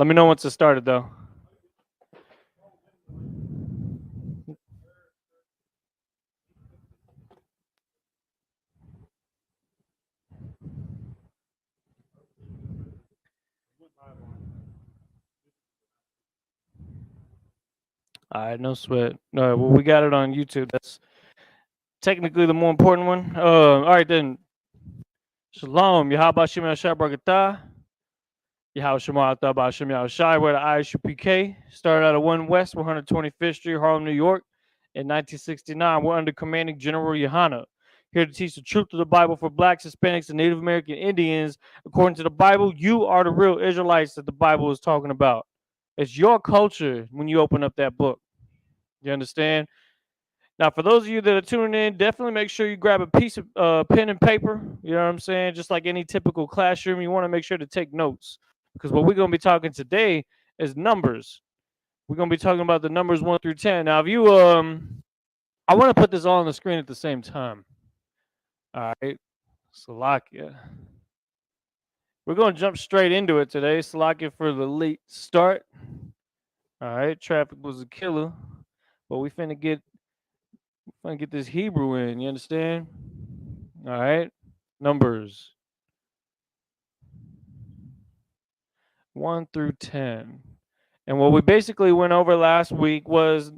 Let me know once it started, though. All right, no sweat. No, well, we got it on YouTube. That's technically the more important one. All right, then. Shalom. Yahaba Shem Yahshua Barakatah. Yahweh Shema Atah Shem Yahushai. We're at Isupk. Started out at 1 West, 125th Street, Harlem, New York. In 1969, we're under commanding General Yohana. Here to teach the truth of the Bible for blacks, Hispanics, and Native American Indians. According to the Bible, you are the real Israelites that the Bible is talking about. It's your culture when you open up that book. You understand? Now, for those of you that are tuning in, definitely make sure you grab a piece of pen and paper. You know what I'm saying? Just like any typical classroom, you want to make sure to take notes. Because what we're going to be talking today is numbers. We're going to be talking about the numbers 1 through 10. Now, if you, I want to put this all on the screen at the same time. All right. Salakia. We're going to jump straight into it today. Salakia for the late start. All right. Traffic was a killer. But we finna get this Hebrew in. You understand? All right. Numbers 1 through 10. And what we basically went over last week was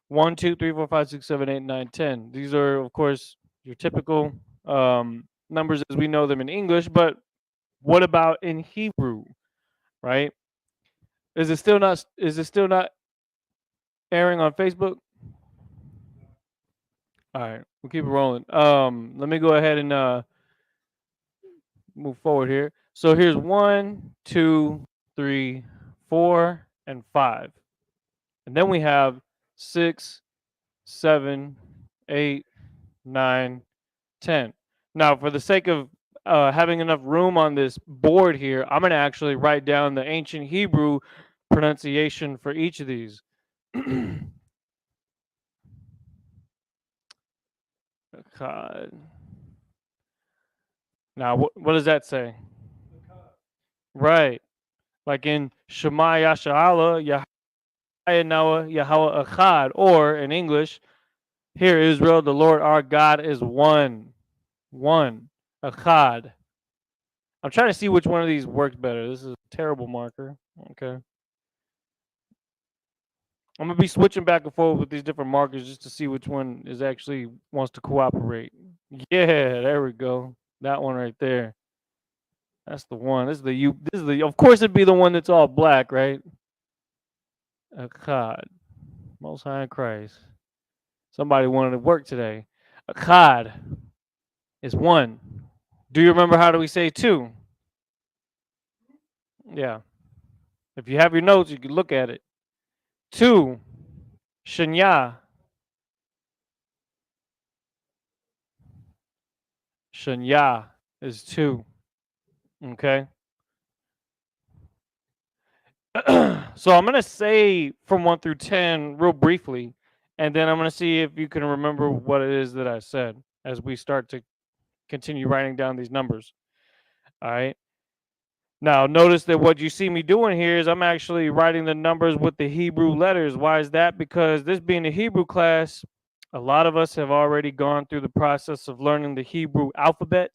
1, 2, 3, 4, 5, 6, 7, 8, 9, 10. These are, of course, your typical numbers as we know them in English. But what about in Hebrew? Right? Is it still not airing on Facebook? All right, we'll keep it rolling. Let me go ahead and move forward here. So here's 1, 2, 3, 4, and 5. And then we have 6, 7, 8, 9, 10. Now, for the sake of having enough room on this board here, I'm going to actually write down the ancient Hebrew pronunciation for each of these. God. Now, what does that say? Right. Like in Shema Yashala, Yahweh Echad, or in English, hear Israel, the Lord our God is one. One. Echad. I'm trying to see which one of these works better. This is a terrible marker. Okay. I'm going to be switching back and forth with these different markers just to see which one is actually wants to cooperate. Yeah, there we go. That one right there. That's the one. This is the of course it'd be the one that's all black, right? Echad. Most High in Christ. Somebody wanted to work today. Echad is 1. Do you remember how do we say 2? Yeah. If you have your notes, you can look at it. 2. Shanya. Shanya is 2. Okay. So I'm going to say from 1 through 10 real briefly, and then I'm going to see if you can remember what it is that I said as we start to continue writing down these numbers. All right. Now, notice that what you see me doing here is I'm actually writing the numbers with the Hebrew letters. Why is that? Because this being a Hebrew class, a lot of us have already gone through the process of learning the Hebrew alphabet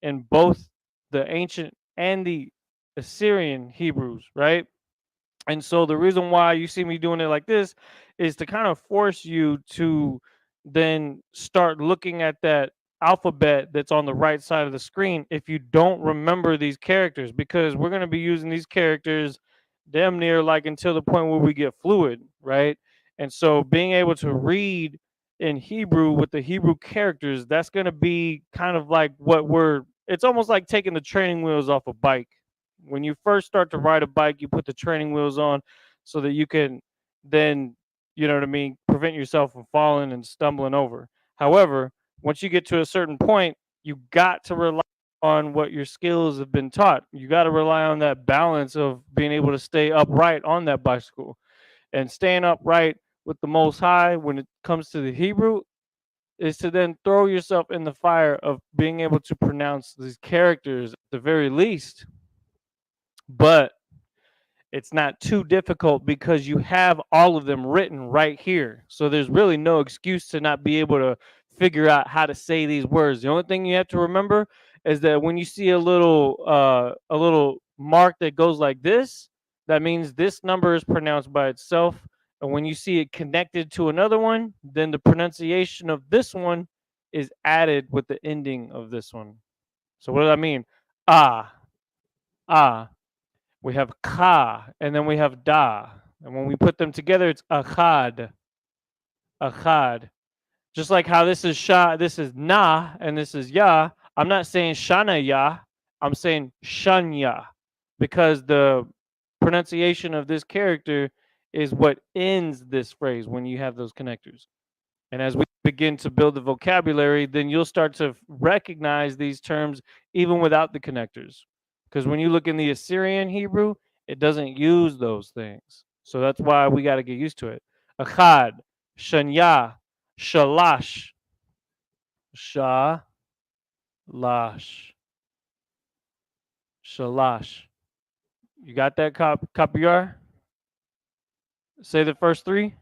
in both the ancient and the Assyrian Hebrews, right? And so the reason why you see me doing it like this is to kind of force you to then start looking at that alphabet that's on the right side of the screen if you don't remember these characters, because we're going to be using these characters damn near like until the point where we get fluid, right? And so being able to read in Hebrew with the Hebrew characters, that's going to be kind of like it's almost like taking the training wheels off a bike. When you first start to ride a bike, you put the training wheels on so that you can then, you know what I mean, prevent yourself from falling and stumbling over. However, once you get to a certain point, you got to rely on what your skills have been taught. You got to rely on that balance of being able to stay upright on that bicycle. And staying upright with the Most High when it comes to the Hebrew is to then throw yourself in the fire of being able to pronounce these characters at the very least. But it's not too difficult because you have all of them written right here. So there's really no excuse to not be able to figure out how to say these words. The only thing you have to remember is that when you see a little mark that goes like this, that means this number is pronounced by itself. And when you see it connected to another one, then the pronunciation of this one is added with the ending of this one. So what does that mean? Ah, ah. We have ka, and then we have da. And when we put them together, it's achad, achad. Just like how this is sha, this is na, and this is ya. I'm not saying shana ya. I'm saying shanya, because the pronunciation of this character is what ends this phrase when you have those connectors. And as we begin to build the vocabulary, then you'll start to recognize these terms even without the connectors. Because when you look in the Assyrian Hebrew, it doesn't use those things. So that's why we got to get used to it. Achad, shanya, shalash, shalash, shalash. You got that, Kapiyar? Say the first three.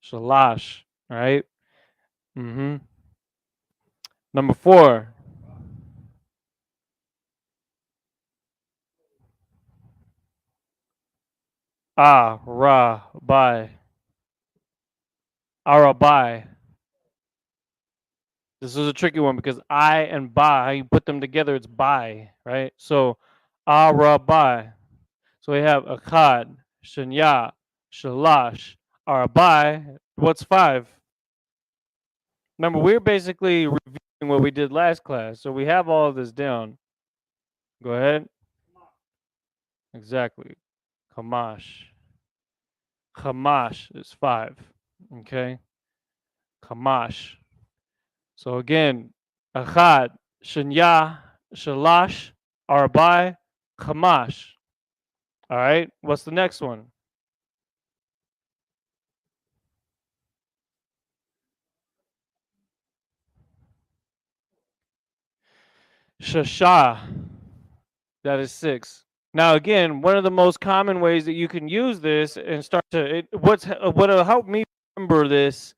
Shalash, all right? Mm-hmm. Number 4. Arabai. Arabai. This is a tricky one because I and ba, how you put them together, it's by, right? So arabai. So we have achad, shanya, shalash, arabai. What's 5? Remember, we're basically reviewing what we did last class, so we have all of this down. Go ahead. Exactly. Kamash. Kamash is 5. Okay. Kamash. So again, achad, shanya, shalash, arbai, kamash. All right. What's the next one? Shasha. That is 6. Now again, one of the most common ways that you can use this and start to what'll help me remember this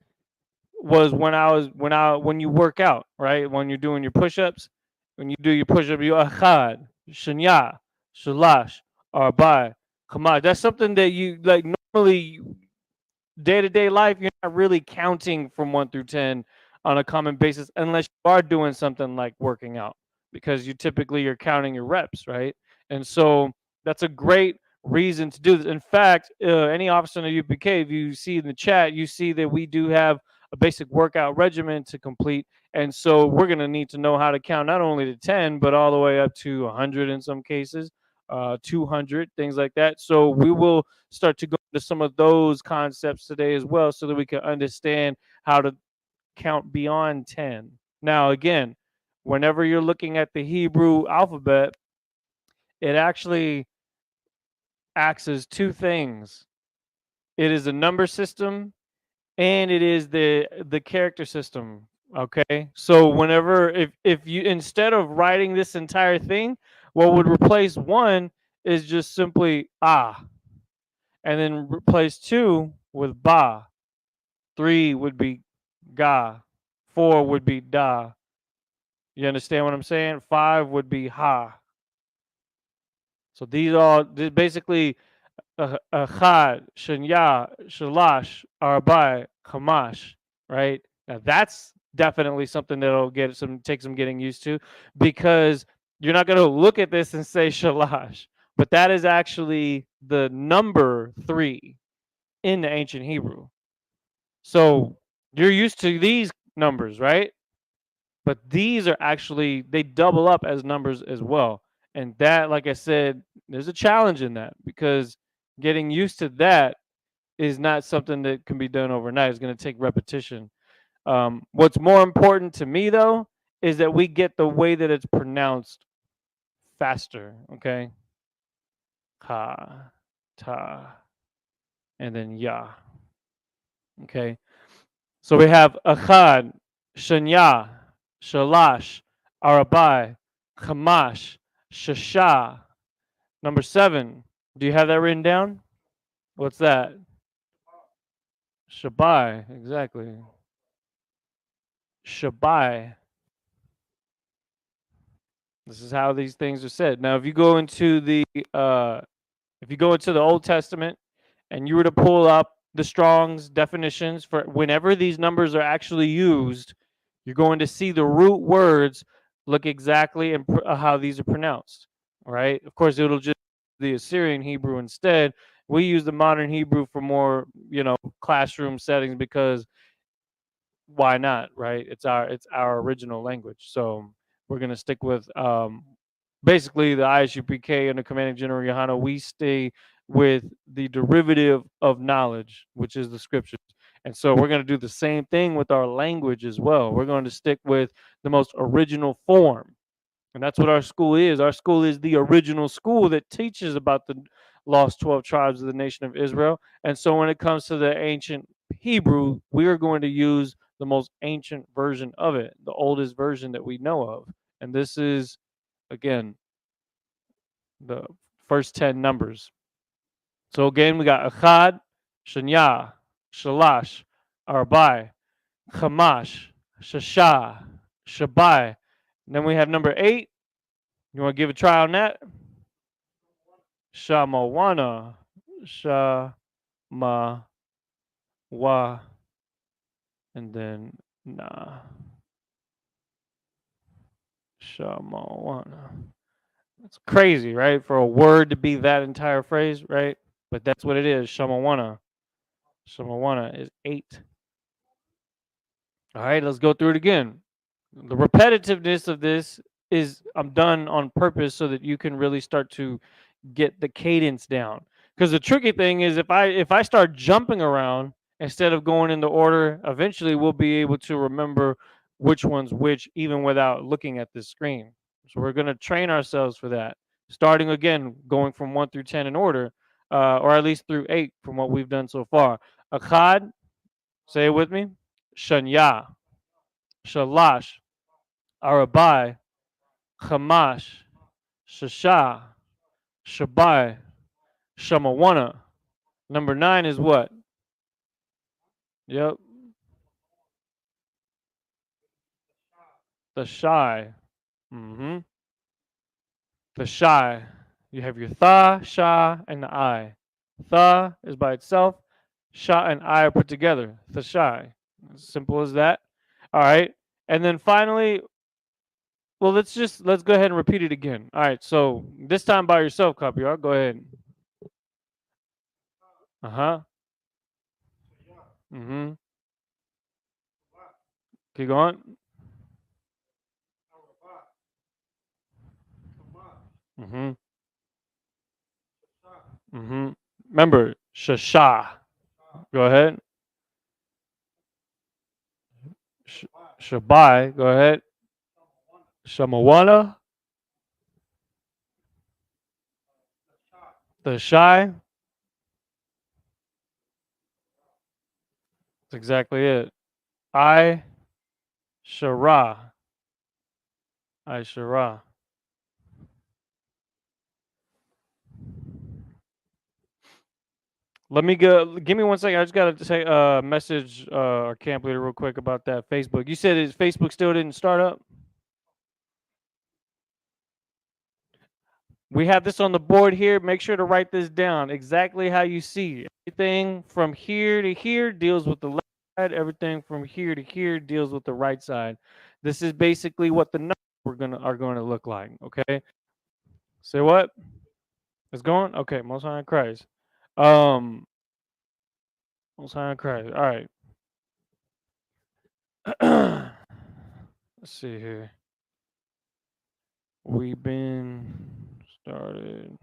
was when you work out, right? When you're doing your push-ups, when you do your push-up, you achad, shanya, shalash, arbai, kamash. That's something that you like normally day to day life, you're not really counting from 1 through 10 on a common basis unless you are doing something like working out, because you typically are counting your reps, right? And so that's a great reason to do this. In fact, any officer in the UPK, if you see in the chat, you see that we do have a basic workout regimen to complete. And so we're going to need to know how to count not only to 10, but all the way up to 100 in some cases, 200, things like that. So we will start to go into some of those concepts today as well so that we can understand how to count beyond 10. Now, again, whenever you're looking at the Hebrew alphabet, it actually acts as 2 things. It is a number system and it is the character system. Okay. So whenever if you instead of writing this entire thing, what would replace 1 is just simply and then replace 2 with ba. 3 would be ga. 4 would be da. You understand what I'm saying? 5 would be ha. So these are basically achad, shanya, shalash, arbai, kamash, right? Now that's definitely something that'll take some getting used to, because you're not going to look at this and say shalash, but that is actually the number 3 in the ancient Hebrew. So you're used to these numbers, right? But these are actually, they double up as numbers as well. And that, like I said, there's a challenge in that, because getting used to that is not something that can be done overnight. It's going to take repetition. What's more important to me, though, is that we get the way that it's pronounced faster. Okay. Ha, ta, and then ya. Okay. So we have achad, shanya, shalash, Arabai, Hamash, Shasha. Number 7. Do you have that written down? What's that? Shabai, exactly. Shabai. This is how these things are said. Now, if you go into the Old Testament and you were to pull up the Strong's definitions for whenever these numbers are actually used, you're going to see the root words look exactly and how these are pronounced. Right? Of course, it'll just be the Assyrian Hebrew instead. We use the modern Hebrew for more, classroom settings because why not, right? It's our original language. So we're gonna stick with basically the Isupk and the commanding general Yohana. We stay with the derivative of knowledge, which is the scriptures. And so we're going to do the same thing with our language as well. We're going to stick with the most original form. And that's what our school is. Our school is the original school that teaches about the lost 12 tribes of the nation of Israel. And so when it comes to the ancient Hebrew, we are going to use the most ancient version of it, the oldest version that we know of. And this is, again, the first 10 numbers. So again, we got Echad, Shanya, Shalash, Arbai, Chamash, Shasha, Shabai. And then we have number 8. You want to give a try on that? Shamawana, Shama, Wa, and then Na. Shamawana. It's crazy, right? For a word to be that entire phrase, right? But that's what it is. Shamawana. Shamawana is 8. All right, let's go through it again. The repetitiveness of this is I'm done on purpose so that you can really start to get the cadence down. Because the tricky thing is if I start jumping around instead of going in the order, eventually we'll be able to remember which one's which even without looking at the screen. So we're going to train ourselves for that. Starting again, going from 1 through 10 in order, or at least through 8 from what we've done so far. Akhad, say it with me. Shanya, Shalash, Arabai, Chamash, Shasha, Shabai, Shamawana. Number 9 is what? Yep. The shy. Mm-hmm. The shy. You have your tha, sha, and the I. Tha is by itself. Sha and I are put together. The shy. As simple as that. All right. And then finally, well, let's go ahead and repeat it again. All right. So this time by yourself, copy. Go ahead. Uh-huh. Mm-hmm. Keep going. Mm-hmm. Mm-hmm. Remember, shasha. Go ahead. Shabai. Go ahead. Shamawana. The shy. That's exactly it. I Shara. I Shara. Let me go. Give me 1 second. I just gotta say message our camp leader real quick about that Facebook. You said his Facebook still didn't start up. We have this on the board here. Make sure to write this down exactly how you see. Everything from here to here deals with the left side. Everything from here to here deals with the right side. This is basically what the numbers are going to look like. Okay. Say what? It's going? Okay. Most High in Christ. Um, Most High in Christ. All right. Let's see here. We've been started.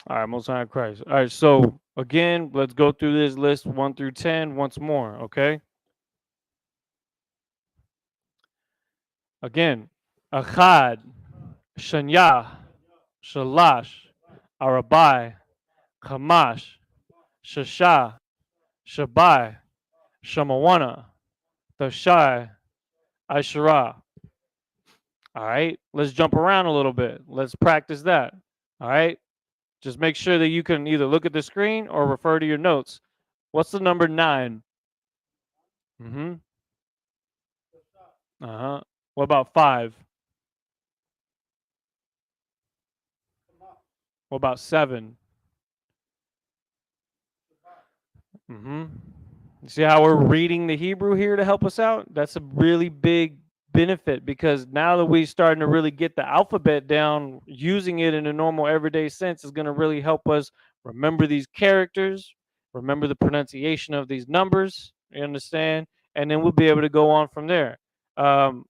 All right, Most High in Christ. All right, so again, let's go through this list 1 through 10 once more, okay? Again, Achad, Shanya, Shalash, Arabai, Kamash, Shasha, Shabai, Shamawana, Thashai, Ashara. All right, let's jump around a little bit. Let's practice that. All right, just make sure that you can either look at the screen or refer to your notes. What's the number 9? Mm-hmm. Uh-huh. What about 5? What about 7? Mm-hmm. See how we're reading the Hebrew here to help us out? That's a really big benefit because now that we're starting to really get the alphabet down, using it in a normal everyday sense is going to really help us remember these characters, remember the pronunciation of these numbers. You understand? And then we'll be able to go on from there. Um,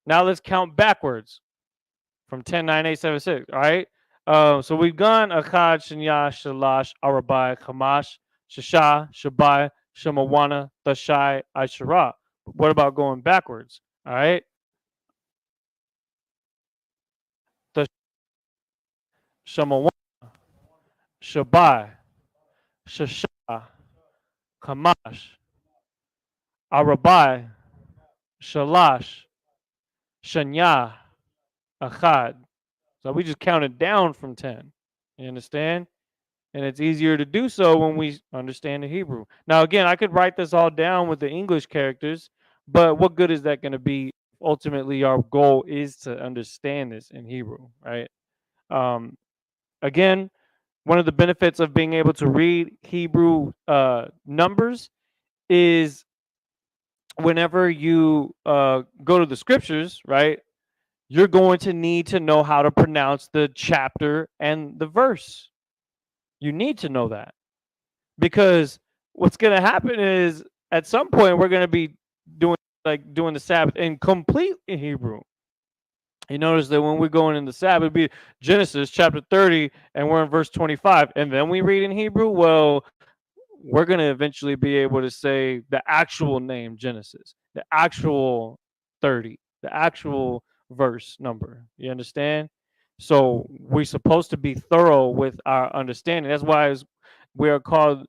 Now let's count backwards from 10, 9, 8, 7, 6. All right. So we've gone Achad, Shanya, Shalash, Arabai, Hamash, Shasha, Shabai, Shemawana, Thashai, Ashara. What about going backwards? All right. The Shemawana, Shabai, Shasha, Hamash, Arabai, Shalash, Shanya, Achad. So we just counted down from 10. You understand? And it's easier to do so when we understand the Hebrew. Now, again, I could write this all down with the English characters, but what good is that going to be? Ultimately, our goal is to understand this in Hebrew, right? Um, Again, one of the benefits of being able to read Hebrew numbers is whenever you go to the scriptures, right? You're going to need to know how to pronounce the chapter and the verse. You need to know that. Because what's going to happen is at some point we're going to be doing the Sabbath in complete Hebrew. You notice that when we're going in the Sabbath, it'd be Genesis chapter 30, and we're in verse 25, and then we read in Hebrew. Well, we're going to eventually be able to say the actual name Genesis, the actual 30, the actual verse number. You understand? So we're supposed to be thorough with our understanding. That's why we are called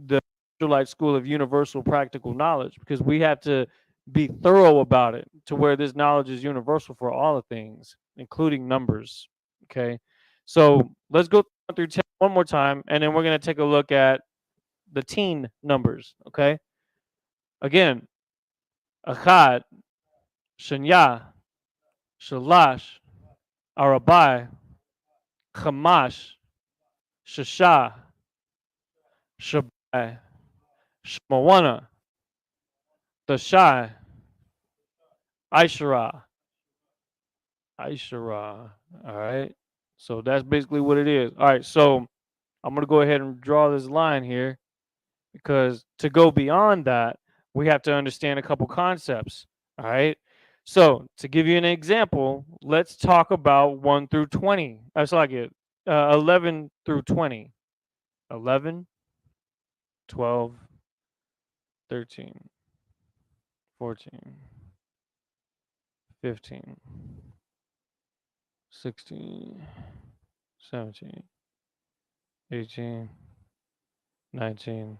the Israelite school of universal practical knowledge, because we have to be thorough about it to where this knowledge is universal for all the things, including numbers. Okay. So let's go through 10 one more time, and then we're going to take a look at the teen numbers. Okay. Again, Achad, Shanya, Shalash, Arabai, Chamash, Shasha, Shabai, Shmawana, Dashai, Aishara, Aishara. All right. So that's basically what it is. All right. So I'm going to go ahead and draw this line here because to go beyond that, we have to understand a couple concepts. All right. So to give you an example, let's talk about 1 through 20. That's like it. 11 through 20. 11, 12, 13, 14, 15, 16, 17, 18, 19,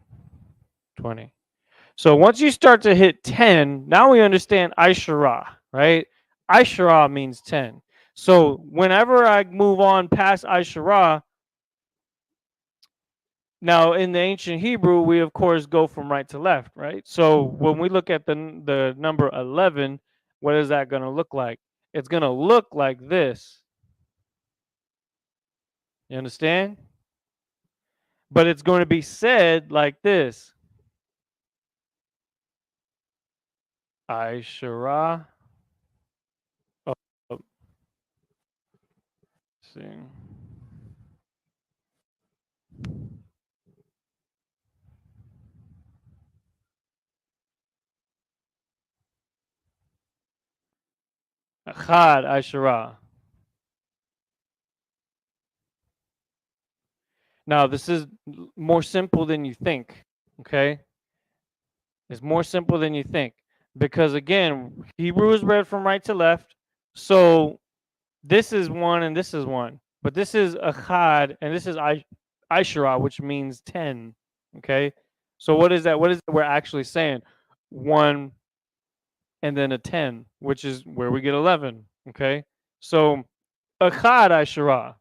20. So once you start to hit 10, now we understand Aishara, right? Aishara means 10. So whenever I move on past Aishara, now in the ancient Hebrew, we of course go from right to left, right? So when we look at the number 11, what is that going to look like? It's going to look like this. You understand? But it's going to be said like this. Aishara. Oh, oh, see. Achad Aishara. Now, this is more simple than you think, okay? It's more simple than you think. because again, Hebrew is read from right to left. So this is one and this is one, but this is Achad and this is Aishara, which means 10. Okay, so what is that? What is it we're actually saying? One and then a 10, which is where we get 11. Okay, so Achad Aishara.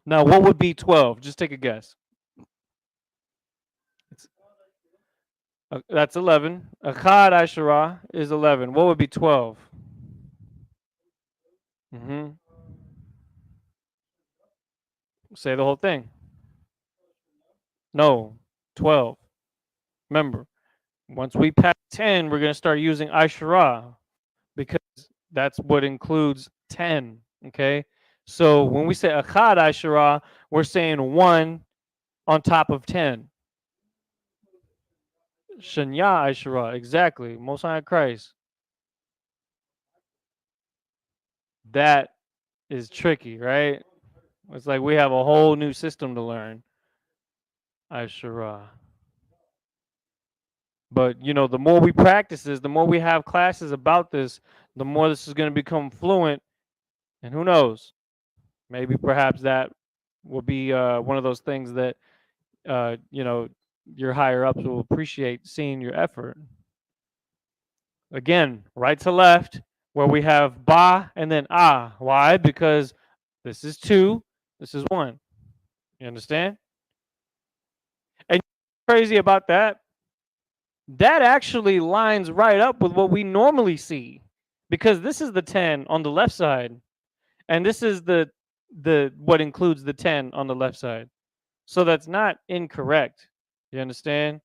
Now, what would be 12? Just take a guess. That's 11. Achad Aishara is 11. What would be 12? Mm-hmm. Say the whole thing. No, 12. Remember, once we pass 10, we're going to start using Aishara because that's what includes 10. Okay? So when we say Achad Aishara, we're saying 1 on top of 10. Shanya Aishara, exactly. Most High Christ. That is tricky, right? It's like we have a whole new system to learn. Aishara. But you know, the more we practice this, the more we have classes about this, the more this is going to become fluent. And who knows? Maybe perhaps that will be one of those things that you know, your higher ups will appreciate seeing your effort. Again, right to left, where we have ba and then ah. Why? Because this is 2, this is 1. You understand? And crazy about that, that actually lines right up with what we normally see, because this is the 10 on the left side, and this is the what includes the 10 on the left side. So that's not incorrect. You understand?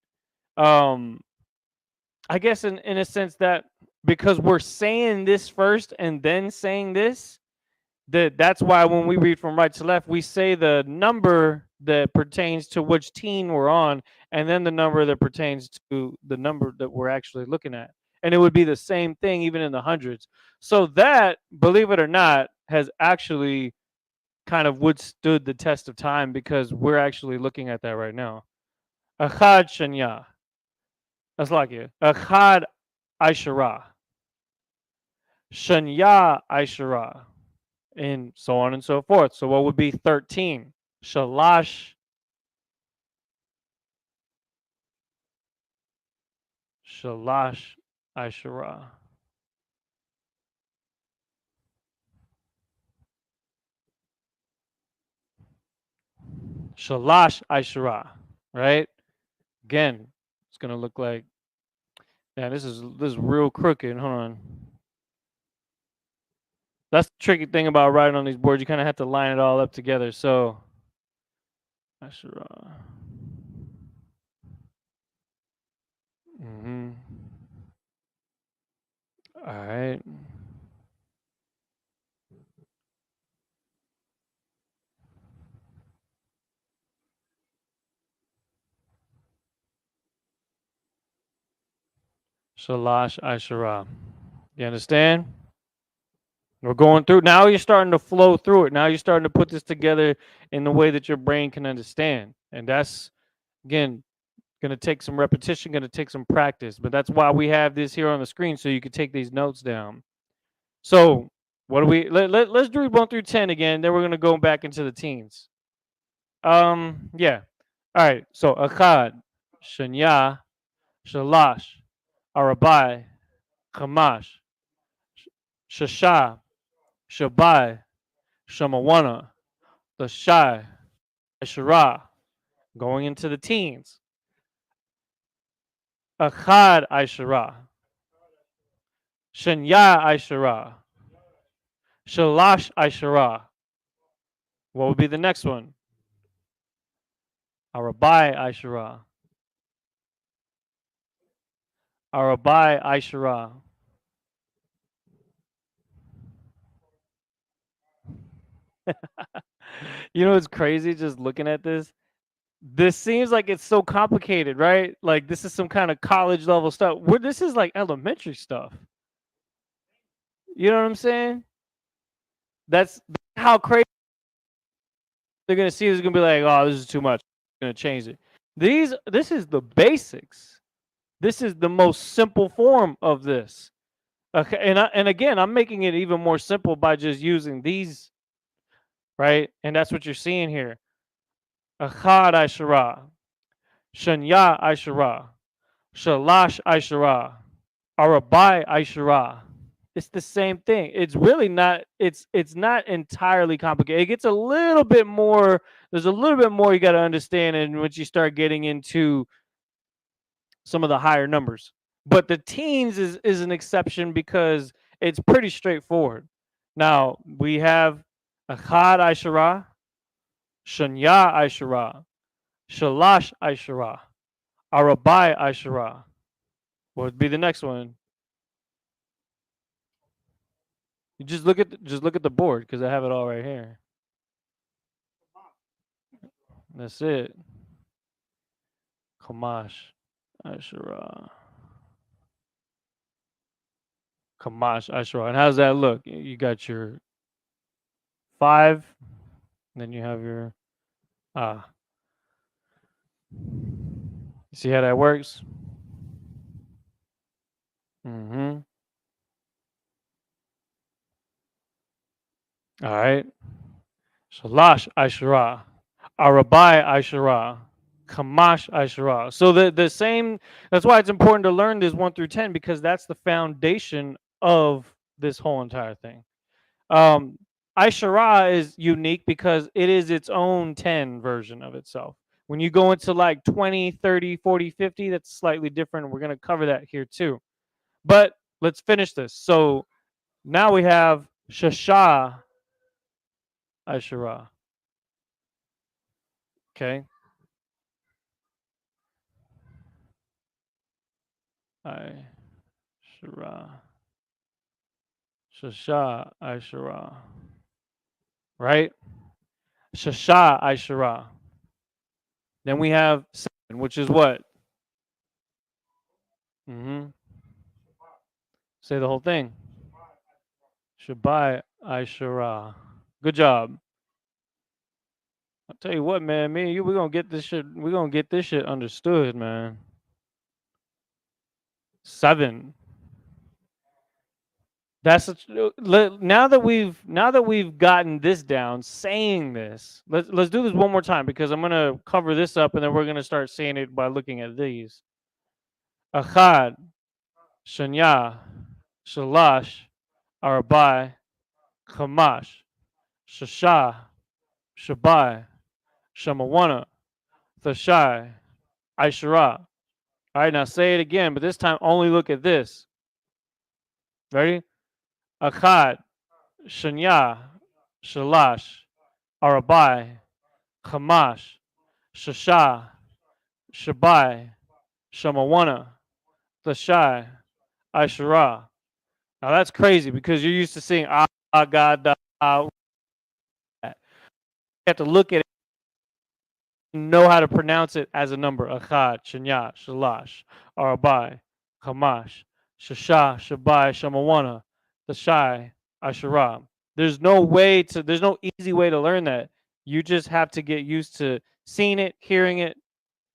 Um, I guess in a sense that because we're saying this first and then saying this, that's why when we read from right to left, we say the number that pertains to which teen we're on, and then the number that pertains to the number that we're actually looking at. And it would be the same thing even in the hundreds. So that, believe it or not, has actually kind of withstood the test of time because we're actually looking at that right now. Achad Shanya. That's like it. Achad Aishara. Shanya Aishara. And so on and so forth. So what would be 13? Shalash. Shalash Aishara. Shalash Aishara. Right? Again, it's gonna look like, yeah, this is real crooked. Hold on. That's the tricky thing about writing on these boards. You kind of have to line it all up together. So Aishara. Mm-hmm. All right. Shalash Aishara. You understand? We're going through. Now you're starting to flow through it. Now you're starting to put this together in the way that your brain can understand. And that's, again, going to take some repetition, going to take some practice. But that's why we have this here on the screen so you can take these notes down. So, what do we, let's do 1 through 10 again. Then we're going to go back into the teens. Yeah. All right. So, Achad, Shanya, Shalash, Arabai, Kamash, Shasha, Shabai, Shamawana, the Shai, Ashara, going into the teens. Achad Ashara, Shanya Ashara, Shalash Ashara. What would be the next one? Arabai Ashara. Arabai Ashara. You know what's crazy just looking at this? This seems like it's so complicated, right? Like this is some kind of college level stuff. Where this is like elementary stuff. You know what I'm saying? That's how crazy they're gonna see. This is gonna be like, oh, this is too much. I'm gonna change it. This is the basics. This is the most simple form of this. Okay, and again, I'm making it even more simple by just using these, right? And that's what you're seeing here. Achad Aishara, Shanya Aishara, Shalash Aishara, Arabai Aishara. It's the same thing. It's really not. It's not entirely complicated. It gets a little bit more. There's a little bit more you got to understand, and once you start getting into some of the higher numbers. But the teens is an exception because it's pretty straightforward. Now we have Achad Aishara, Shanya Aishara, Shalash Aishara, Arabai Aishara. What would be the next one? You just look at the board because I have it all right here. That's it. Kamash Aishara. Kamash Aishara. And how's that look? You got your 5, then you have your ah. You see how that works? Mm-hmm. All right. Shalash Aishara. Arabai Aishara. Kamash Aishara. So the same, that's why it's important to learn this 1 through 10 because that's the foundation of this whole entire thing. Aishara is unique because it is its own 10 version of itself. When you go into like 20, 30, 40, 50, that's slightly different. We're going to cover that here too. But let's finish this. So now we have Shasha Aishara. Okay. Aishara. Shasha Aishara. Right? Shasha Aishara. Then we have 7, which is what? Mm-hmm. Say the whole thing. Shabai Aishara. Good job. I'll tell you what, man. Me and you, we're gonna get this shit. We're gonna get this shit understood, man. 7. That's now that we've gotten this down, saying this. Let's do this one more time because I'm gonna cover this up and then we're gonna start saying it by looking at these. Achad, Shanya, Shalash, Arabai, Kamash, Shasha, Shabai, Shamawana, Thashai, Aishara. All right, now say it again, but this time only look at this. Ready? Achad, Shanya, Shalash, Arabai, Kamash, Shasha, Shabai, Shamawana, Thashai, Aishara. Now that's crazy because you're used to seeing God, you have to look at it and know how to pronounce it as a number. Achad, Shanya, Shalash, Arabai, Kamash, Shasha, Shabai, Shamawana, Thashai, Aishara. There's no easy way to learn that. You just have to get used to seeing it, hearing it,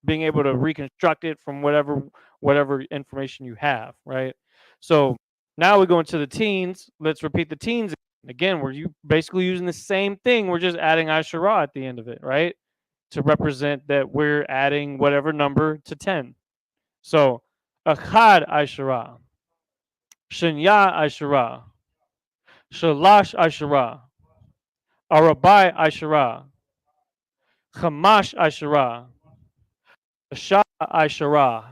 being able to reconstruct it from whatever information you have, right? So now we go into the teens. Let's repeat the teens again. We're basically using the same thing. We're just adding Aishara at the end of it, right? To represent that we're adding whatever number to 10. So Achad Aishara, Shanya Aishara, Shalash Aishara, Arabai Aishara, Chamash Aishara, Shah Aishara,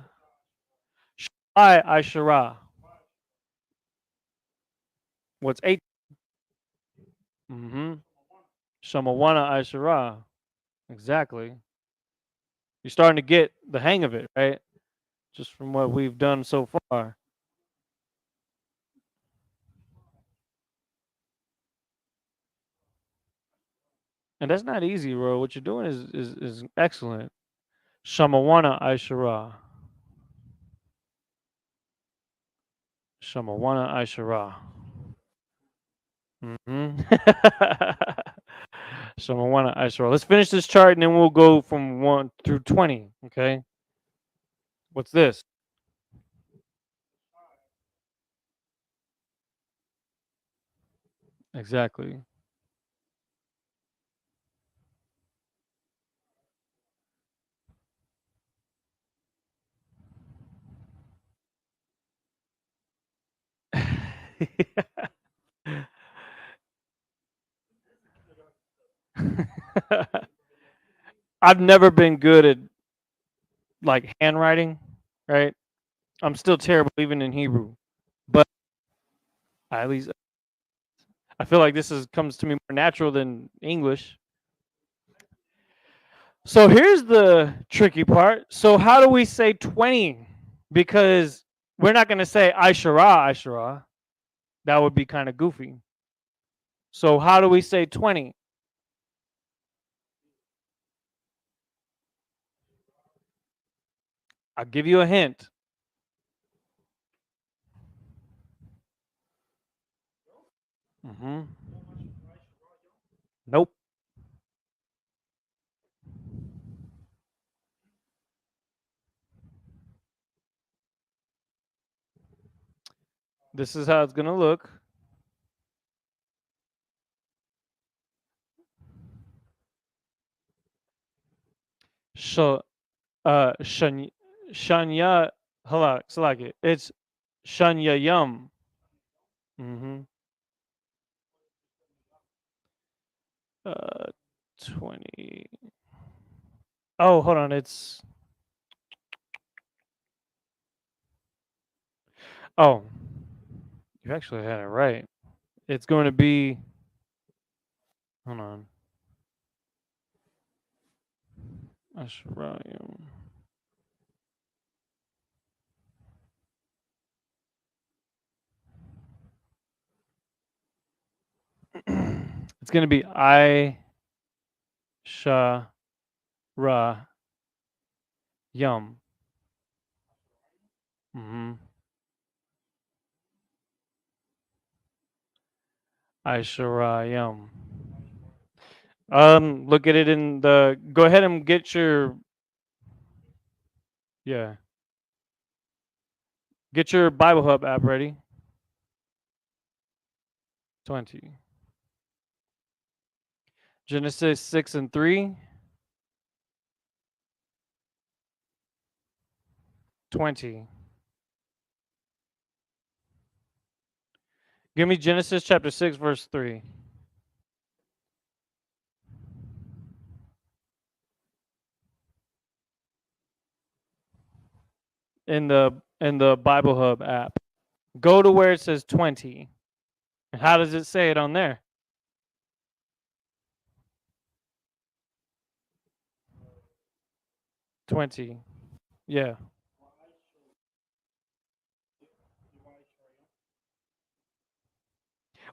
Shai Aishara. What's 8? Mm-hmm. Shamawana Aishara. Exactly. You're starting to get the hang of it, right? Just from what we've done so far. And that's not easy, bro. What you're doing is excellent. Shamawana Aishara. Shamawana Aishara. Mm-hmm. Shamawana Aishara. Let's finish this chart and then we'll go from 1 through 20. Okay. What's this? Exactly. I've never been good at like handwriting, right? I'm still terrible even in Hebrew, but at least I feel like this is comes to me more natural than English. So here's the tricky part. So how do we say 20? Because we're not going to say Aishara, Aishara. That would be kind of goofy. So how do we say 20? I'll give you a hint. Mm-hmm. Nope. This is how it's going to look. So, Shanya, hala, salaki. It's Shanya Yum. Mm-hmm. Uh, 20. Oh, hold on. Oh, you actually had it right. It's going to be, hold on. Ashrayim. It's going to be I Sha Ra Yum. Mm-hmm. I Sha Ra Yum. Look at it in the. Go ahead and get your. Yeah. Get your Bible Hub app ready. 20. Genesis 6 and 3. 20. Give me Genesis chapter 6, verse 3. In the Bible Hub app. Go to where it says 20. And how does it say it on there? 20. Yeah.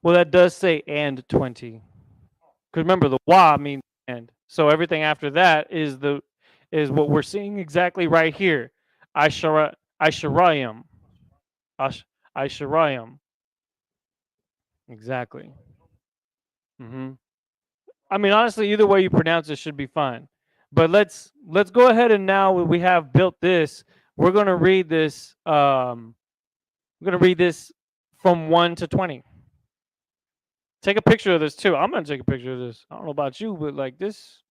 Well, that does say and 20. Because remember, the wa means and. So everything after that is what we're seeing exactly right here. Aisharayim. Aisharayim. Exactly. Hmm. I mean, honestly, either way you pronounce it should be fine. But let's go ahead and now we have built this. We're gonna read this. We're gonna read this from 1 to 20. Take a picture of this too. I'm gonna take a picture of this. I don't know about you, but like this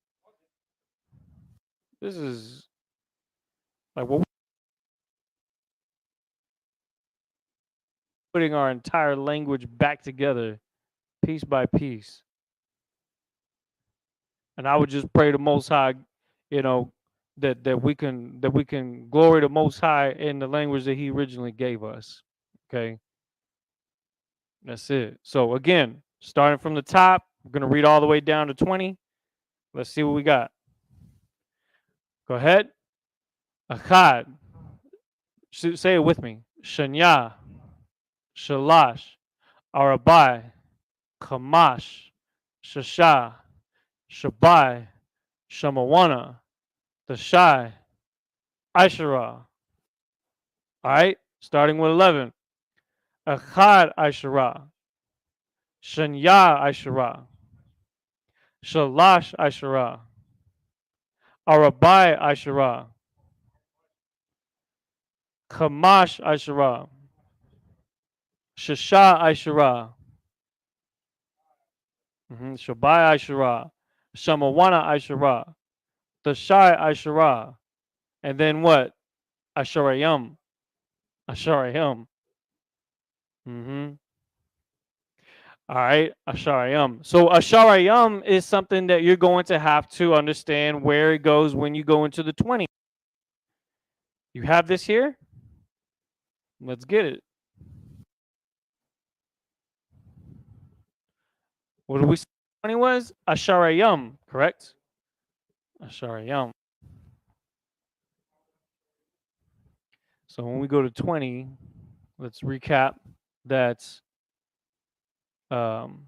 is like we're putting our entire language back together, piece by piece. And I would just pray to Most High, you know, that we can glory to Most High in the language that He originally gave us. Okay, that's it. So again, starting from the top, we're gonna read all the way down to 20. Let's see what we got. Go ahead. Achad. Say it with me. Shanya, Shalash, Arabai, Kamash, Shasha, Shabai, Shamawana, Tashai, Aishara. All right, starting with 11. Achad Aishara, Shanya Aishara, Shalash Aishara, Arabai Aishara, Kamash Aishara, Shasha Aishara, Shabai Aishara, Shamawana Aishara, the Shai Aishara, and then what? Asharayam. Asharayam. Mm-hmm. All right, Asharayam. So Asharayam is something that you're going to have to understand where it goes when you go into the 20. You have this here? Let's get it. What did we say 20 was? Asharayam, correct? Asharayam. So when we go to 20, let's recap. That's um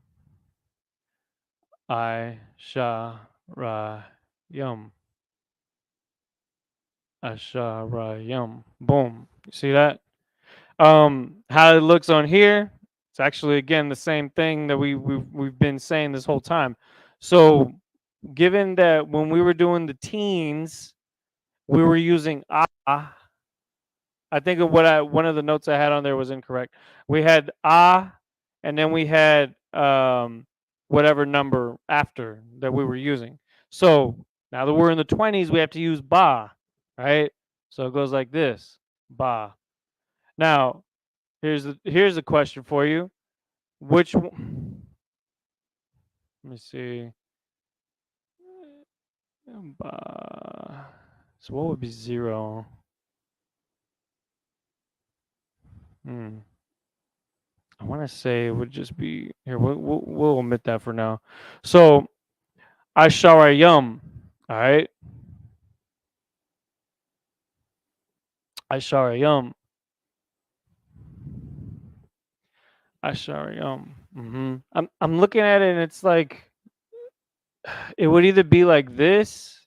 Asharayam. Asharayam. Boom. You see that? How it looks on here, it's actually again the same thing that we've been saying this whole time. So given that when we were doing the teens, we were using I think of one of the notes I had on there was incorrect. We had and then we had whatever number after that we were using. So now that we're in the 20s, we have to use ba, right? So it goes like this, ba. Now here's a question for you. Let me see. Ba. So what would be 0? Hmm. I want to say it would just be here. We'll omit that for now. So Asharayam. All right. Asharayam. Asharayam. I'm looking at it and it's like it would either be like this.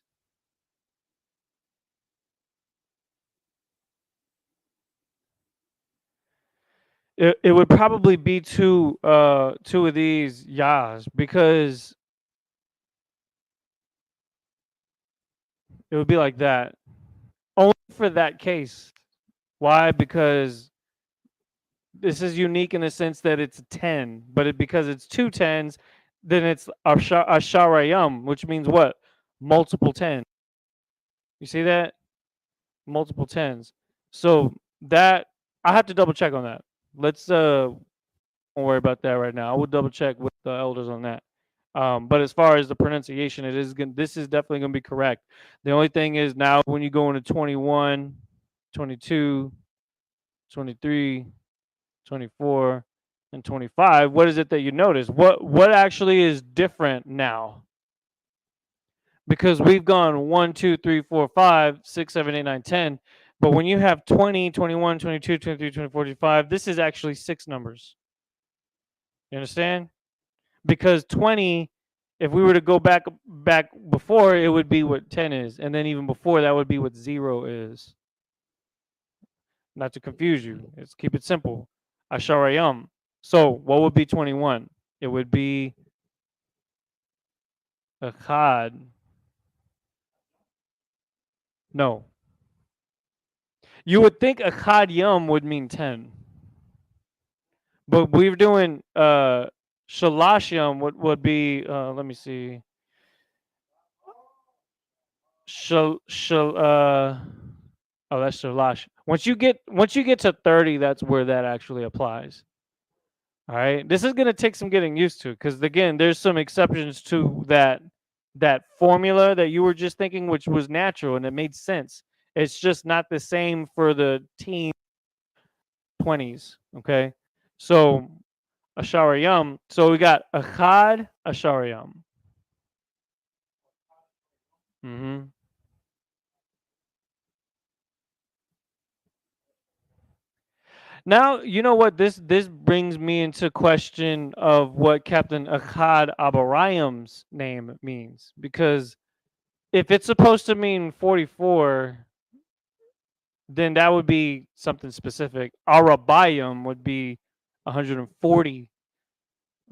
It would probably be two of these yas because it would be like that. Only for that case. Why? Because this is unique in the sense that it's a 10, but because it's two tens, then it's asharayam, which means what? Multiple 10. You see that? Multiple 10s. So that I have to double check on that. Let's don't worry about that right now. I will double check with the elders on that. But as far as the pronunciation, this is definitely going to be correct. The only thing is now when you go into 21, 22, 23, 24, and 25, what is it that you notice? What actually is different now? Because we've gone 1, 2, 3, 4, 5, 6, 7, 8, 9, 10. But when you have 20, 21, 22, 23, 24, 25, this is actually 6 numbers. You understand? Because 20, if we were to go back before, it would be what 10 is. And then even before, that would be what 0 is. Not to confuse you. Let's keep it simple. Asharayam. So what would be 21? It would be Echad. No. You would think Echad Yum would mean 10. But we're doing Shalash Yum would be, let me see. Oh, that's Shalash. Once you get to 30, that's where that actually applies. All right. This is gonna take some getting used to because again, there's some exceptions to that formula that you were just thinking, which was natural and it made sense. It's just not the same for the teen 20s. Okay. So Asharayam. So we got Achad Asharayam. Mm-hmm. Now you know what this brings me into question of what Captain Achad Abarayam's name means because if it's supposed to mean 44, then that would be something specific. Arabayam would be 140,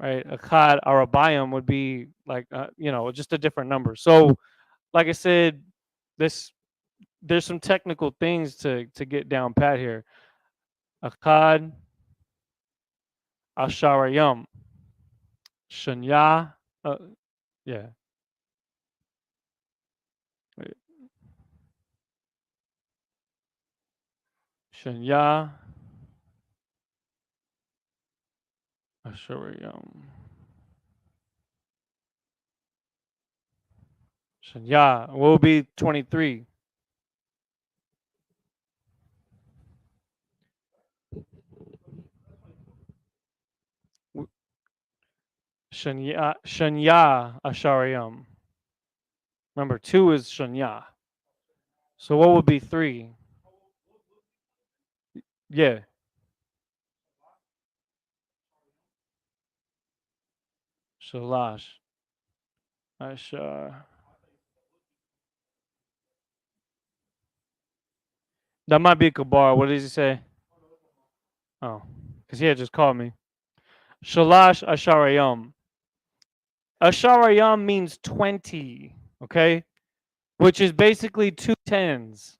right? Achad Arabayam would be like just a different number. So, like I said, this there's some technical things to get down pat here. Achad Asharayam. Shanya Yeah. Wait. Shanya Asharayam. Shanya. What will be 23? Shanya Asharayam. Remember, 2 is Shanya. So what would be 3? Yeah. Shalash. Ashar. That might be Kabar. What did he say? Oh, because he had just called me. Shalash Asharayam. Asharayam means 20, okay? Which is basically 2 tens.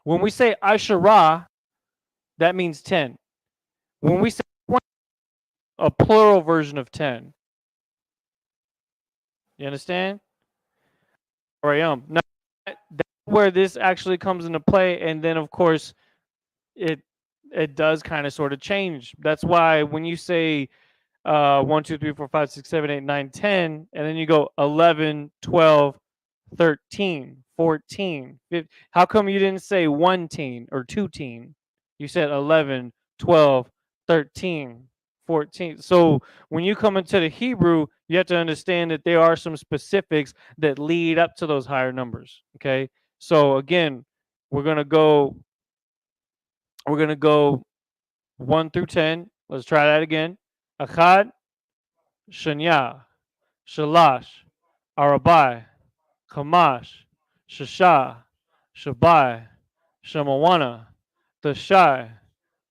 When we say Asherah, that means 10. When we say 20, a plural version of 10. You understand? Asharayam. Now, that's where this actually comes into play, and then, of course, it it does kind of sort of change. That's why when you say 1, 2, 3, 4, 5, 6, 7, 8, 9, 10, and then you go 11, 12, 13, 14, 15. How come you didn't say 1 teen or 2 teen? You said 11, 12, 13, 14. So when you come into the Hebrew, you have to understand that there are some specifics that lead up to those higher numbers. Okay. So again, we're gonna go we're gonna go 1 through 10. Let's try that again. Achad, Shanya, Shalash, Arabai, Kamash, Shasha, Shabai, Shamawana, Tashai,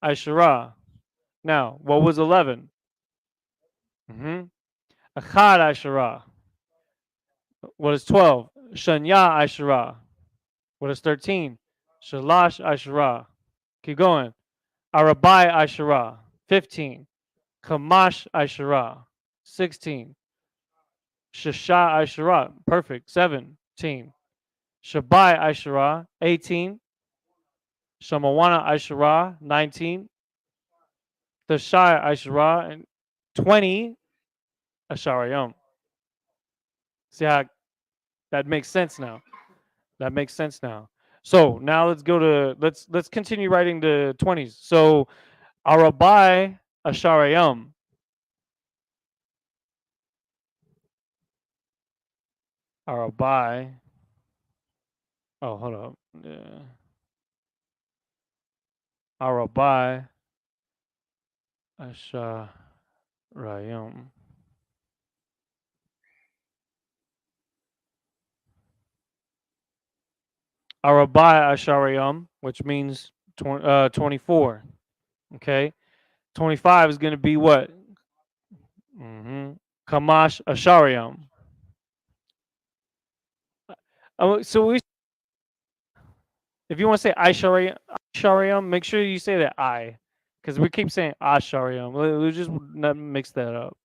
Aishara. Now, what was 11? Mm-hmm. Achad Aishara. What is 12? Shanya Aishara. What is 13? Shalash Aishara. Keep going. Arabai Aishara. 15. Kamash Aishara. 16. Shasha Aishara. Perfect. 17. Shabai Aishara. 18. Shamawana Aishara. 19. Tashai Aishara. And 20. Asharayam. See how that makes sense now? That makes sense now. So now let's go to let's continue writing the 20s. So Arabai Asharayam. Arabai. Oh, hold up. Yeah. Arabai Asharayam. Arabai Asharayam, which means 24. Okay. 25 is going to be what? Mm-hmm. Kamash Ashariam. So if you want to say Ishariam, make sure you say that I, because we keep saying Ashariam. Let's just not mix that up.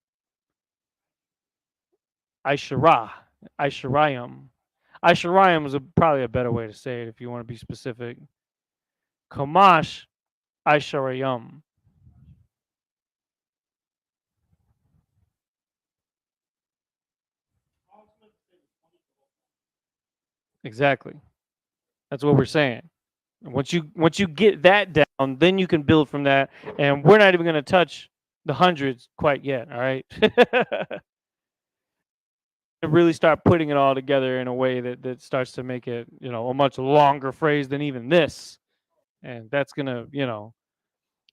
Ishara, Ishariam. Ishariam is probably a better way to say it if you want to be specific. Kamash Ishariam. Exactly. That's what we're saying. Once you get that down, then you can build from that. And we're not even going to touch the hundreds quite yet. All right. Really start putting it all together in a way that starts to make it, a much longer phrase than even this. And that's gonna,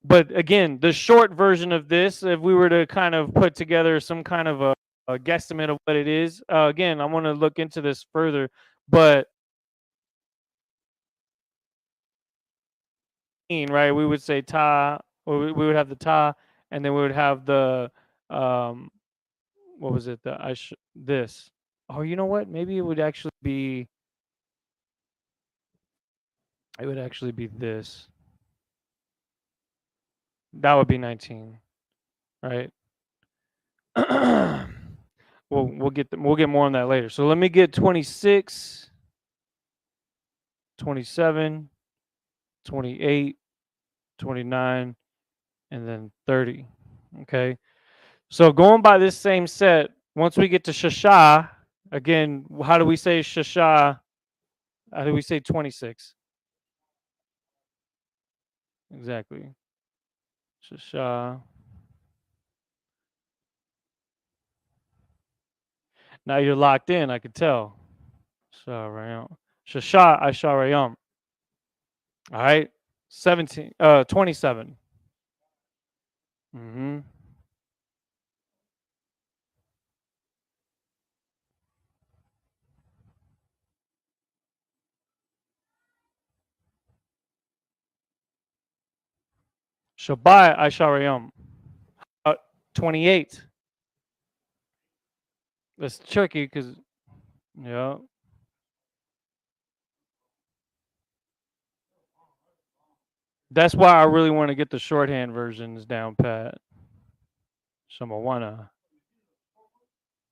but again, the short version of this, if we were to kind of put together some kind of a guesstimate of what it is, again, I want to look into this further, but right, we would say ta, or we would have the ta, and then we would have the um what was it, the this, oh, you know what, maybe it would actually be this. That would be 19, right? we'll get more on that later. So let me get 26, 27, 28, 29, and then 30. Okay. So going by this same set, once we get to Shasha, again, how do we say Shasha? How do we say 26? Exactly. Shasha. Now you're locked in, I could tell. Sharayam. Shasha Asharayam. All right. 17 27. Mm-hmm. Shabai Asharayam. 28. That's tricky because yeah. That's why I really want to get the shorthand versions down pat. Shamawana.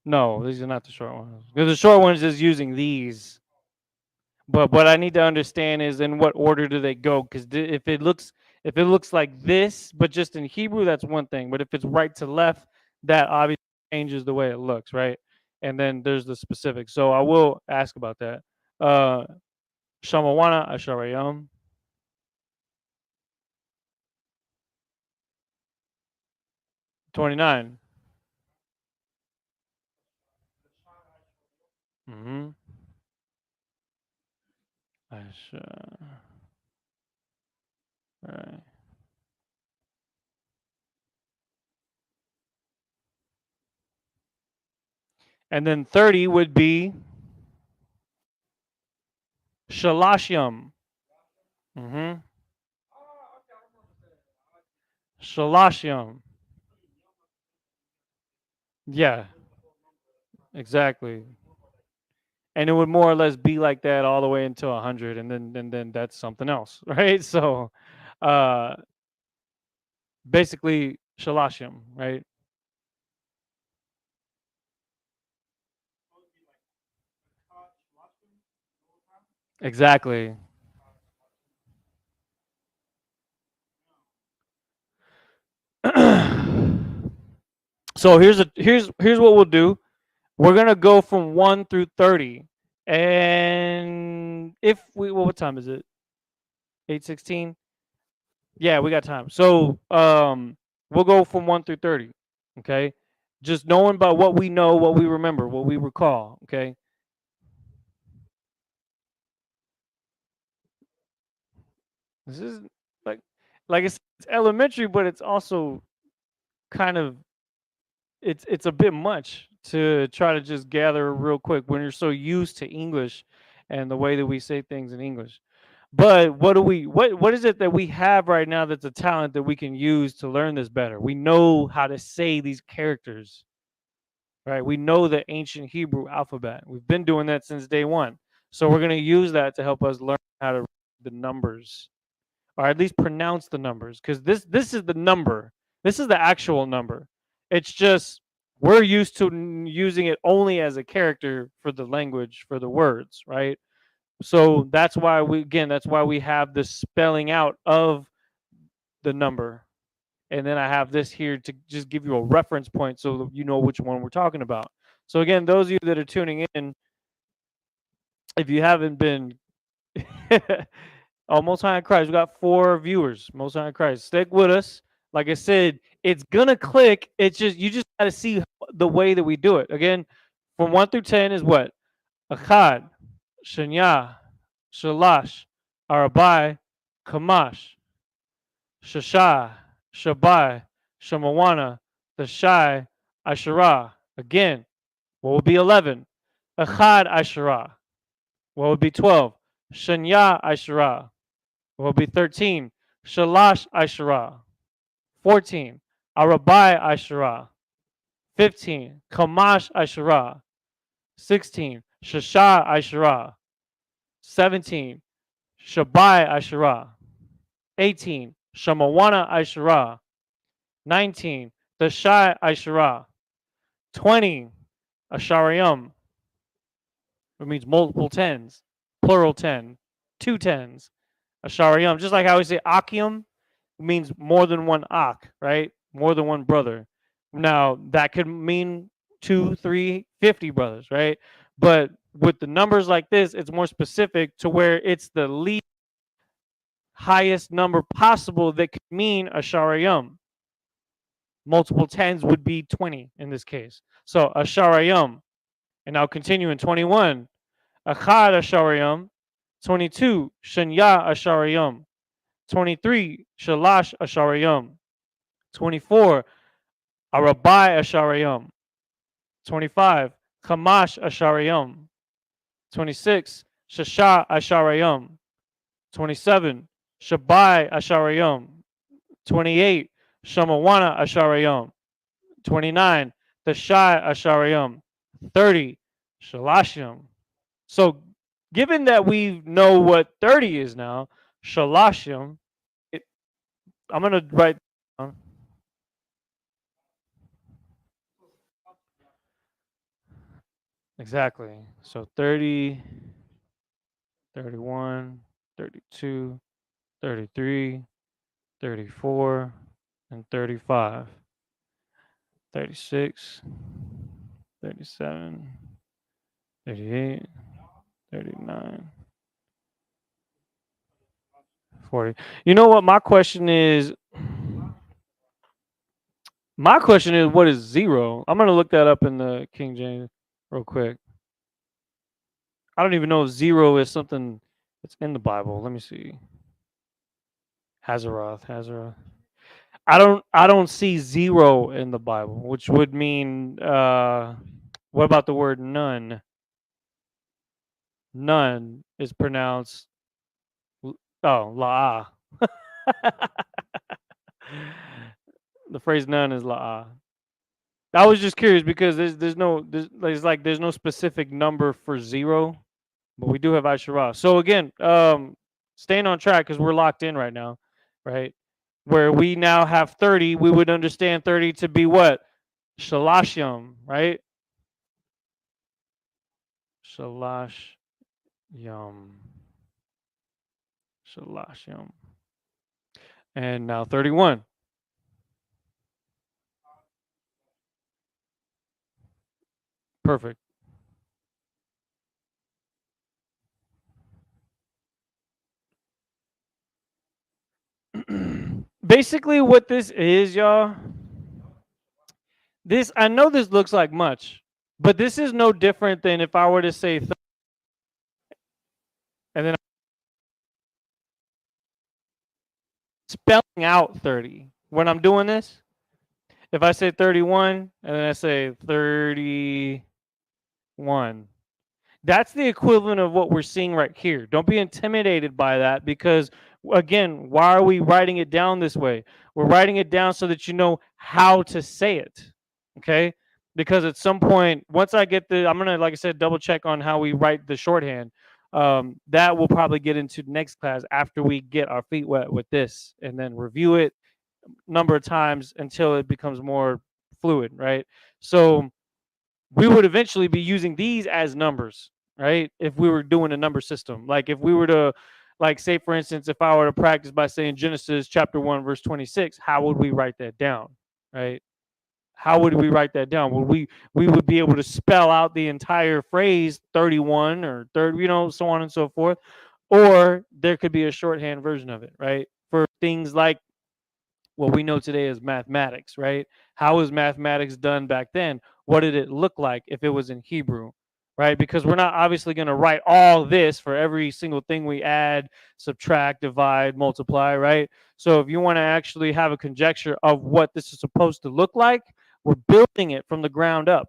No, these are not the short ones. Because the short ones is using these. But what I need to understand is in what order do they go? Because if it looks like this, but just in Hebrew, that's one thing. But if it's right to left, that obviously changes the way it looks, right? And then there's the specifics. So I will ask about that. Shamawana Asharayam. 29. Mm-hmm. Asha. All right. And then 30 would be Shalashyam. Mm-hmm. Shalashyam. Yeah, exactly. And it would more or less be like that all the way until 100, and then that's something else, right? So, uh, basically Shalashyam, right? Exactly. So here's what we'll do. We're gonna go from 1 through 30, and if we well, what time is it? 8:16. Yeah, we got time. So we'll go from 1 through 30. Okay, just knowing about what we know, what we remember, what we recall. Okay, this is like it's elementary, but it's also kind of it's a bit much to try to just gather real quick when you're so used to English and the way that we say things in English. But what is it that we have right now that's a talent that we can use to learn this better? We know how to say these characters, right? We know the ancient Hebrew alphabet. We've been doing that since day one. So we're going to use that to help us learn how to read the numbers, or at least pronounce the numbers, because this is the number. This is the actual number. It's just we're used to using it only as a character for the language, for the words, right? So that's why we have the spelling out of the number. And then I have this here to just give you a reference point so that you know which one we're talking about. So again, those of you that are tuning in, if you haven't been oh, Most High in Christ, we got 4 viewers. Most High in Christ, stick with us. Like I said, it's gonna click. It's just you just gotta see the way that we do it. Again, from 1 through 10 is what? Achad, Shanya, Shalash, Arabai, Kamash, Shasha, Shabai, Shamawana, Tashai, Asherah. Again, what would be 11? Achad Asherah. What would be 12? Shanya Asherah. What would be 13? Shalash Asherah. 14. Arabai Asherah. 15. Kamash Asherah. 16. Shasha Asherah. 17. Shabai Asherah. 18. Shamawana Asherah. 19. Dashai Asherah. 20. Asharayum. It means multiple tens, plural 10, 2 tens. Asharayum. Just like how we say Akium means more than one Ak, right? More than one brother. Now, that could mean 2, 3, 50 brothers, right? But with the numbers like this, it's more specific to where it's the least highest number possible that could mean Asharayum. Multiple tens would be 20 in this case. So Asharayum. And I'll continue in 21. Achad Asharayum. 22. Shanya Asharayum. 23. Shalash Asharayum. 24. Arabai Asharayum. 25. Kamash Asharayum. 26. Shasha Asharayum. 27. Shabai Asharayum. 28. Shamawana Asharayum. 29. Tashai Asharayum. 30. Shalashim. So, given that we know what 30 is now, Shalashim, I'm going to write down. Exactly. So 30, 31, 32, 33, 34, and 35. 36, 37, 38, 39, 40. You know what my question is? My question is, what is 0? I'm going to look that up in the King James real quick. I don't even know if 0 is something that's in the Bible. Let me see. Hazaroth. I don't see 0 in the Bible, which would mean what about the word none? None is pronounced la'ah. The phrase none is la'ah. I was just curious because there's no specific number for 0, but we do have Asherah. So again, staying on track because we're locked in right now, right? Where we now have 30, we would understand 30 to be what? Shalashim, right? Shalashim. Shalashim. And now 31. Perfect. Basically, what this is, y'all, I know this looks like much, but this is no different than if I were to say, and then spelling out 30. When I'm doing this, if I say 31 and then I say 31, that's the equivalent of what we're seeing right here. Don't be intimidated by that because, again, why are we writing it down this way? We're writing it down so that you know how to say it, okay? Because at some point, once I get I'm going to, like I said, double check on how we write the shorthand. That will probably get into next class after we get our feet wet with this and then review it number of times until it becomes more fluid, right? So we would eventually be using these as numbers, right? If we were doing a number system, like if we were to, like, say for instance, if I were to practice by saying Genesis chapter 1 verse 26, how would we write that down, right? How would we write that down? Would we would be able to spell out the entire phrase 31 or 30, so on and so forth, or there could be a shorthand version of it, right? For things like what we know today as mathematics, right? How was mathematics done back then? What did it look like if it was in Hebrew, right? Because we're not obviously going to write all this for every single thing we add, subtract, divide, multiply, right? So if you want to actually have a conjecture of what this is supposed to look like, we're building it from the ground up.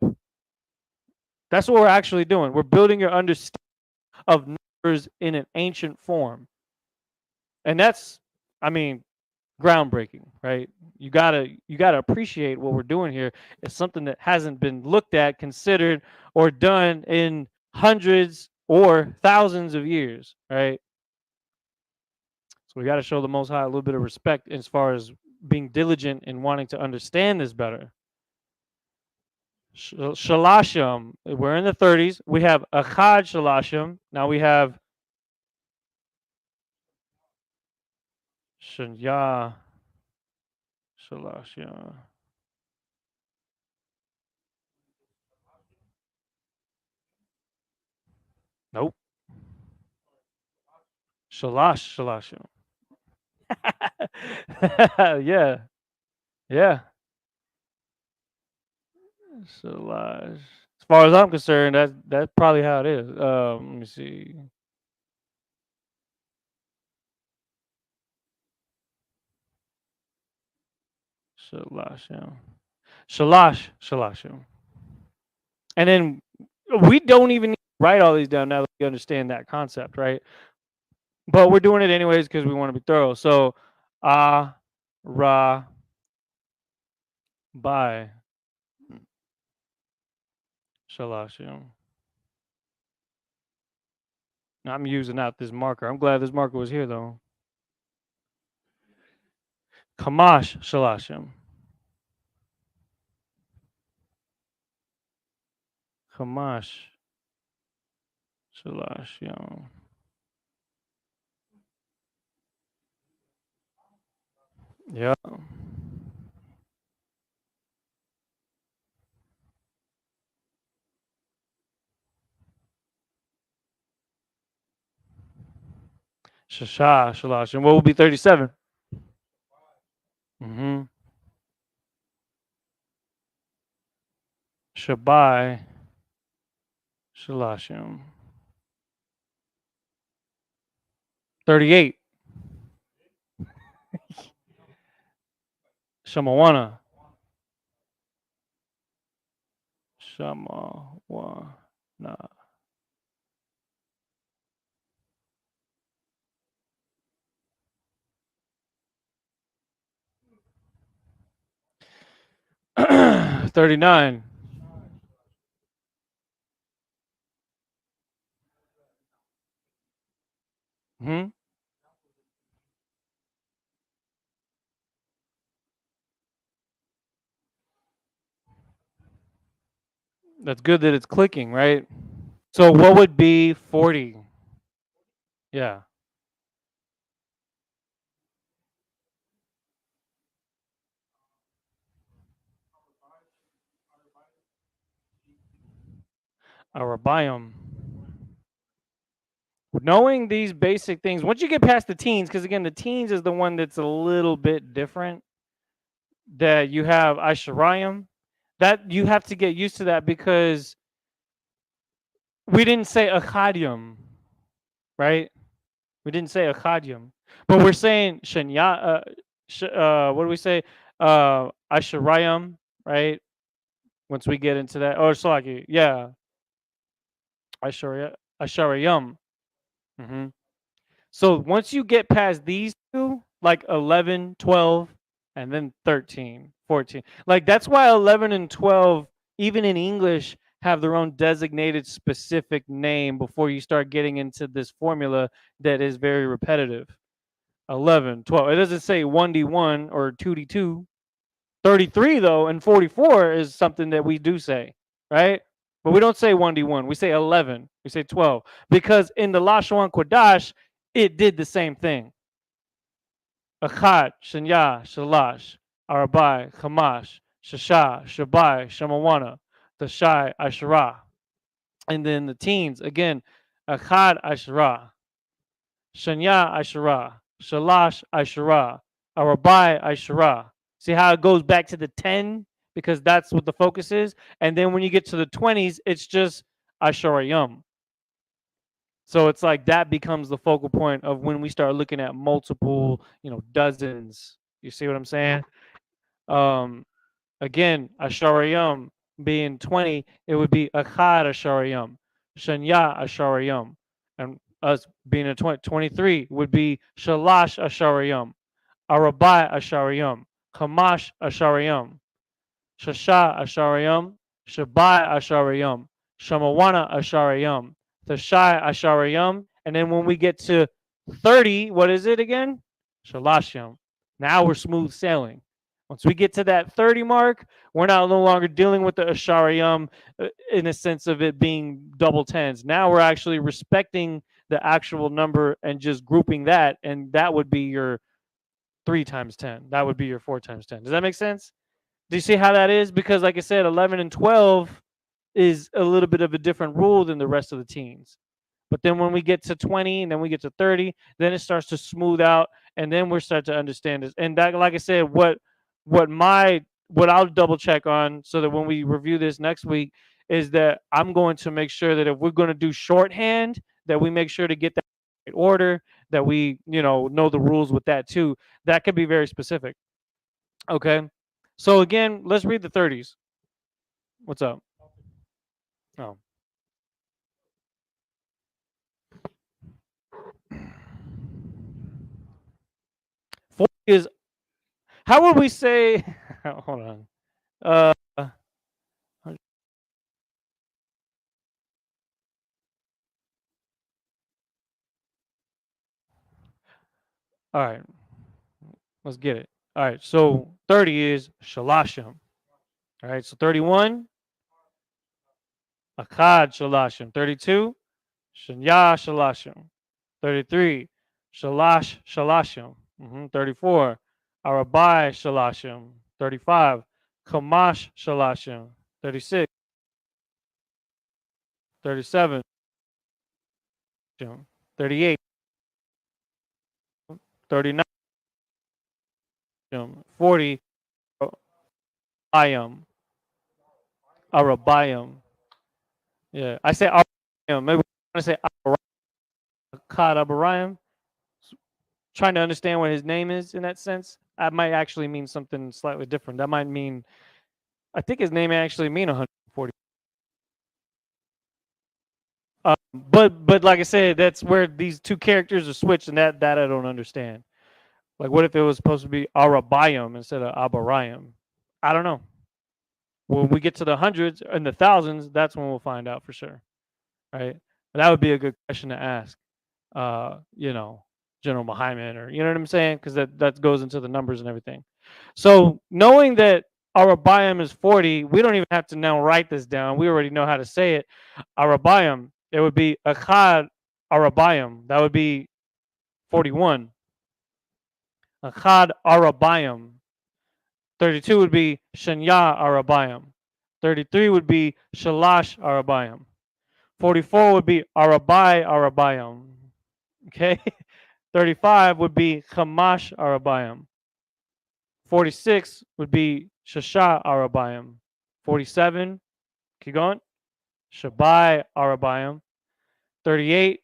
That's what we're actually doing. We're building your understanding of numbers in an ancient form. And that's, I mean, groundbreaking, right? You gotta appreciate what we're doing here. It's something that hasn't been looked at, considered, or done in hundreds or thousands of years, right? So we got to show the Most High a little bit of respect as far as being diligent in wanting to understand this better. Shalashim. We're in the 30s. We have Achad Shalashim. Now we have Shanya Shalashim. Nope. Shalashim. Yeah. Yeah. Shalash. As far as I'm concerned, that's probably how it is. Let me see. Shalashim. Shalashim. And then we don't even need to write all these down now that we understand that concept, right? But we're doing it anyways because we want to be thorough. So, ra, by, shalashim. I'm using out this marker. I'm glad this marker was here though. Kamash shalashim. Kamash shalashim. Yeah. Shasha shalashim. What will be 37? Mm-hmm. Shabai shalashim. 38. Shamawana. Shamawana. 39. Hmm. That's good that it's clicking, right? So what would be 40? Yeah. Our biome. Knowing these basic things, once you get past the teens, because again, the teens is the one that's a little bit different. That you have Aishariam, that you have to get used to that because we didn't say Achadium, right? We didn't say Achadium, but we're saying Shanya. What do we say? Aishariam, right? Once we get into that, or Salaki, yeah, Aishariam. Hmm. So once you get past these two, like 11, 12, and then 13, 14, like that's why 11 and 12, even in English, have their own designated specific name before you start getting into this formula that is very repetitive. 11, 12. It doesn't say 1D1 or 2D2. 33, though, and 44 is something that we do say, right? But we don't say 1D1. We say 11. We say 12. Because in the Lashon Kodash, it did the same thing. Achad, Shanya, Shalash, Arabai, Chamash, Shasha, Shabai, Shamawana, Tashai, Ashara. And then the teens, again, Achad, Ashara, Shanya, Ashara, Shalash, Ashara, Arabai, Ashara. See how it goes back to the 10? Because that's what the focus is. And then when you get to the 20s, it's just Asharayum. So it's like that becomes the focal point of when we start looking at multiple, dozens. You see what I'm saying? Um, Again, Asharayum being 20, it would be Achad Asharayum, Shanya Asharayum. And us being a 23 would be Shalash Asharayum, Arabai Asharayum, Kamash Asharayum, Shasha Asharayum, Shabai Asharayum, Shamawana Asharayum, Thashai Asharayum. And then when we get to 30, what is it again? Shalashim. Now we're smooth sailing. Once we get to that 30 mark, we're no longer dealing with the Ashariyam in a sense of it being double tens. Now we're actually respecting the actual number and just grouping that, and that would be your 3 times 10. That would be your 4 times 10. Does that make sense? Do you see how that is? Because, like I said, 11 and 12 is a little bit of a different rule than the rest of the teens. But then when we get to 20 and then we get to 30, then it starts to smooth out, and then we start to understand this. And that, like I said, what I'll double check on so that when we review this next week is that I'm going to make sure that if we're going to do shorthand, that we make sure to get that right order, that we, know the rules with that too. That could be very specific. Okay. So again, let's read the 30s. What's up? Oh. Four is, how would we say, hold on. Uh, all right, let's get it. All right, so 30 is Shalashim. All right, so 31, Akkad Shalashim. 32, Shanya Shalashim. 33, Shalash Shalashim. 34, Arabai Shalashim. 35, Kamash Shalashim. 36, 37, 38, 39, 40, Ayam. Arabayam. Yeah, I say Arabayam. Maybe I want to say Akkad Abarayam. Trying to understand what his name is in that sense. That might actually mean something slightly different. That might mean, I think his name actually mean 140. But like I said, that's where these two characters are switched, and that I don't understand. Like, what if it was supposed to be Arabayam instead of Abarayam? I don't know. When we get to the hundreds and the thousands, that's when we'll find out for sure, right? But that would be a good question to ask. You know, General Muhammad, or you know what I'm saying? Because that goes into the numbers and everything. So knowing that Arabayam is 40, we don't even have to now write this down. We already know how to say it. Arabayam, it would be Akkad Arabayam. That would be 41. Akkad Arabayam. 32 would be Shanya Arabayam. 33 would be Shalash Arabayam. 44 would be Arabai Arabayam. Okay. 35 would be Chamash Arabayam. 46 would be Shasha Arabayam. 47, keep going, Shabai Arabayam. 38,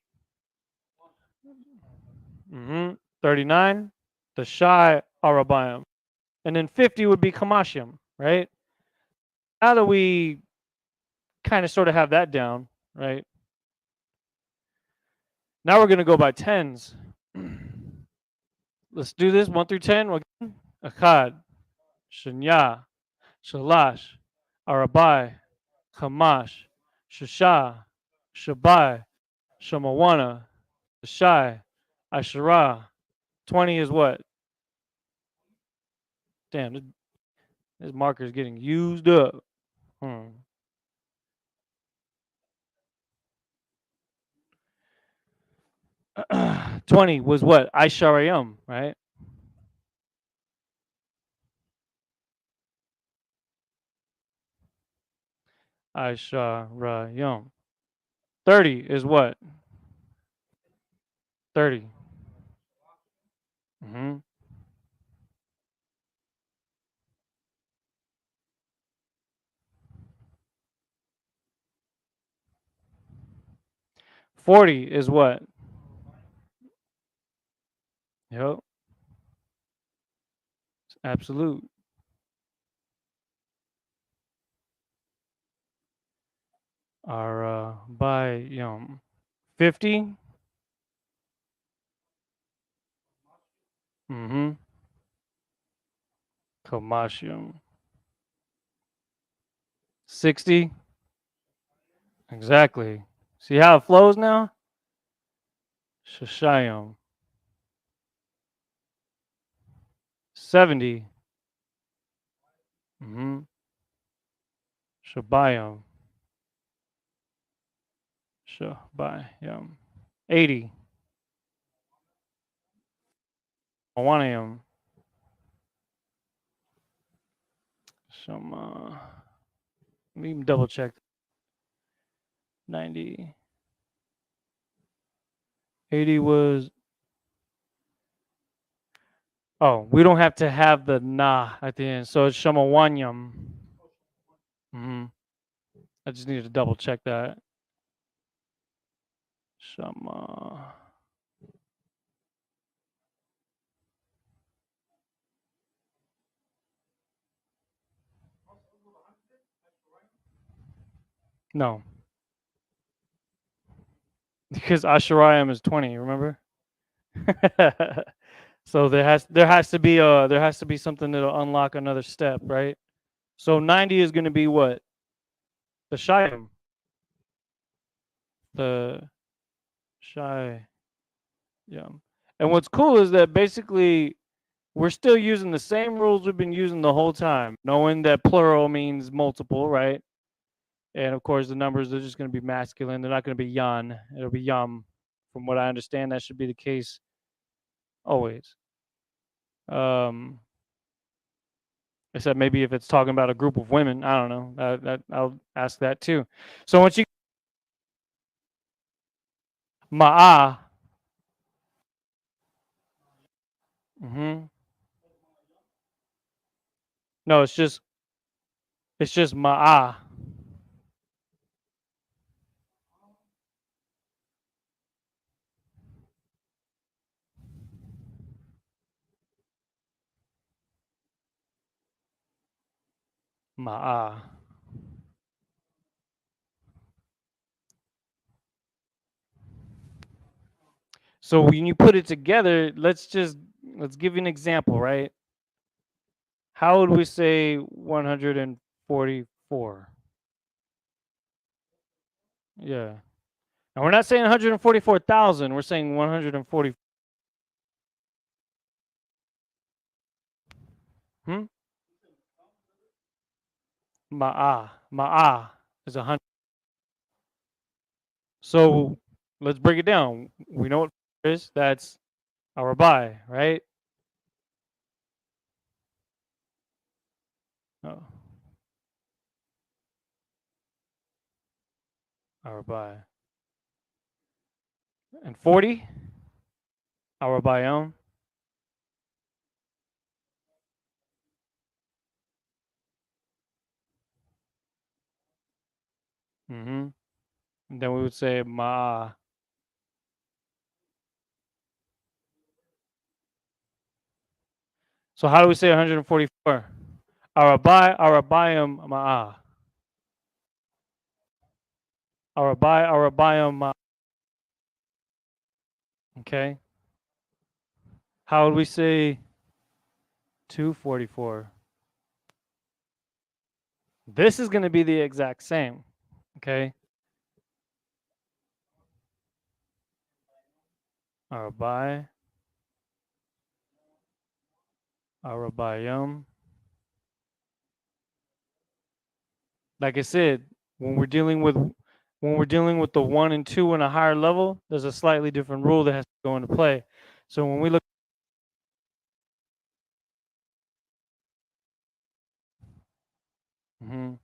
39, the Shai Arabayam. And then 50 would be Kamashim, right? Now that we kind of sort of have that down, right? Now we're going to go by tens. Let's do this 1 through 10. Akkad, Shanya, Shalash, Arabai, Kamash, Shasha, Shabai, Shamawana, Shai, Asherah. 20 is what? Damn, this marker is getting used up. 20 was what? Aisharayam, right? Aisharayam. 30 is what? 30. 40 is what? Yep. Absolute. Arabayam. 50. Kamashium. 60. Exactly. See how it flows now? Shashayam. 70. Mm-hmm. Shabayam. Shabayam. 80. Awanayam. Let me double check. 90. 80 was. Oh, we don't have to have the na at the end. So it's Shamawanyam. Mm-hmm. I just needed to double check that. Shama. No. Because Asharayam is 20, remember? So there has to be something that'll unlock another step, right? So 90 is going to be what? The Shayam. The Shy. Yeah. And what's cool is that basically we're still using the same rules we've been using the whole time, knowing that plural means multiple, right? And of course, the numbers are just going to be masculine. They're not going to be yan. It'll be yum. From what I understand, that should be the case always. Except maybe if it's talking about a group of women, I don't know. I'll ask that too. So once you ma'a, mm-hmm. No, it's just ma'a. Ma'a. So when you put it together, let's give you an example, right? How would we say 144? Yeah. And we're not saying 144,000. We're saying 140. Hmm? Ma'a. Ma'a is 100. So let's break it down. We know what is. That's our buy, right? Oh, our buy. And 40, our biome. Mm-hmm. And then we would say ma'a. So how do we say 144? Our biome ma'a. Our biome ma'a. Okay. How would we say 244? This is going to be the exact same. Okay. Our biome. Like I said, when we're dealing with the 1 and 2 on a higher level, there's a slightly different rule that has to go into play. So when we look, mm-hmm,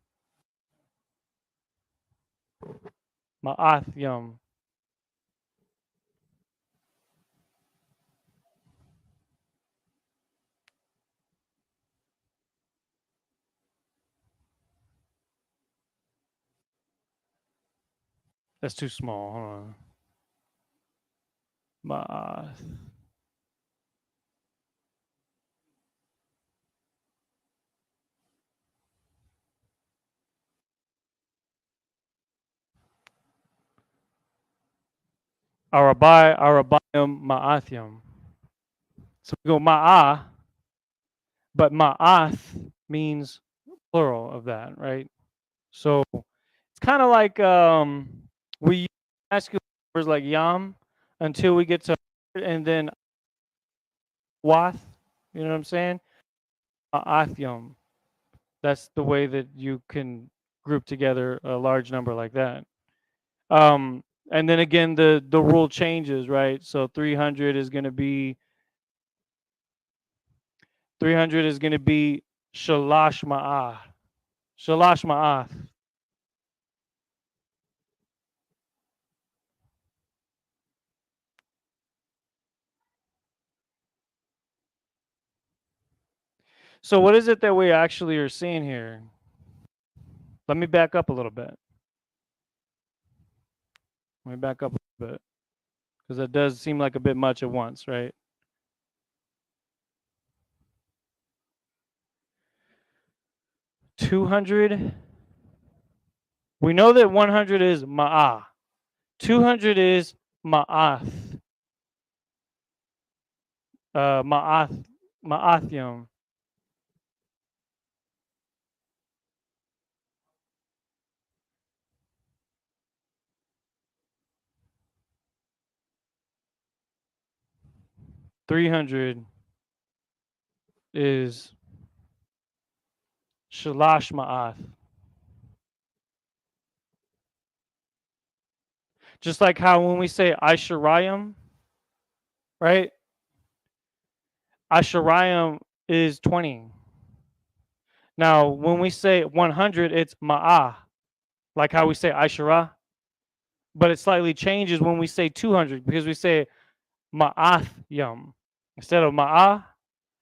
ma'athyam, that's too small. Hold on. Ma'ath. Arabayam ma'athyam. So we go ma'ah, but ma'ath means plural of that, right? So it's kind of like we use masculine words like yam until we get to and then wath. You know what I'm saying? Ma'athyam. That's the way that you can group together a large number like that. Um, and then again, the rule changes, right? So 300 is going to be shalash ma'ah. Shalash ma'ath. So what is it that we actually are seeing here? Let me back up a little bit. Let me back up a little bit. Because that does seem like a bit much at once, right? 200. We know that 100 is ma'ah. 200 is ma'ath. Ma'ath. Ma'athium. $300 is shalash ma'ath. Just like how when we say Asherayim, right? Asherayim is 20. Now, when we say 100, it's ma'ah, like how we say Asherah, but it slightly changes when we say 200 because we say ma'athyam. Instead of ma'ah,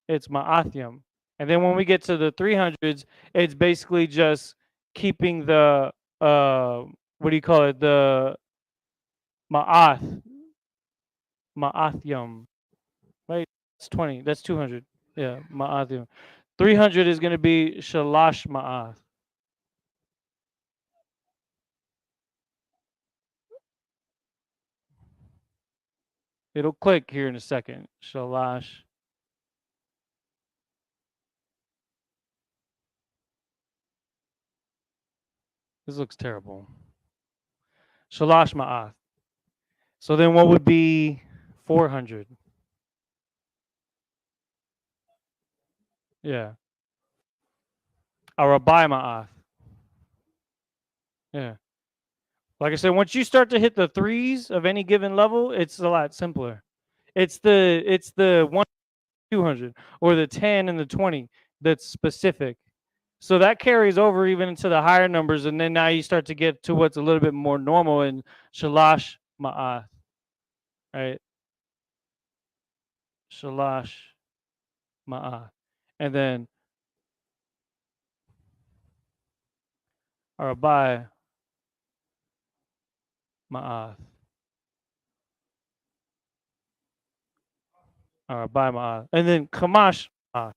it's ma'athyam. And then when we get to the 300s, it's basically just keeping the, what do you call it? The ma'ath, ma'athyam, right? That's 20. That's 200. Yeah, ma'athyam. 300 is going to be shalash ma'ath. It'll click here in a second. Shalash. This looks terrible. Shalash ma'ath. So then what would be 400? Yeah. Arabai ma'ath. Yeah. Like I said, once you start to hit the threes of any given level, it's a lot simpler. It's the 1 200 or the 10 and the 20 that's specific. So that carries over even into the higher numbers, and then now you start to get to what's a little bit more normal in shalash ma'ath, right? Shalash ma'ath, and then arabai ma'ath, arabai ma'ath, and then kamash ma'ath,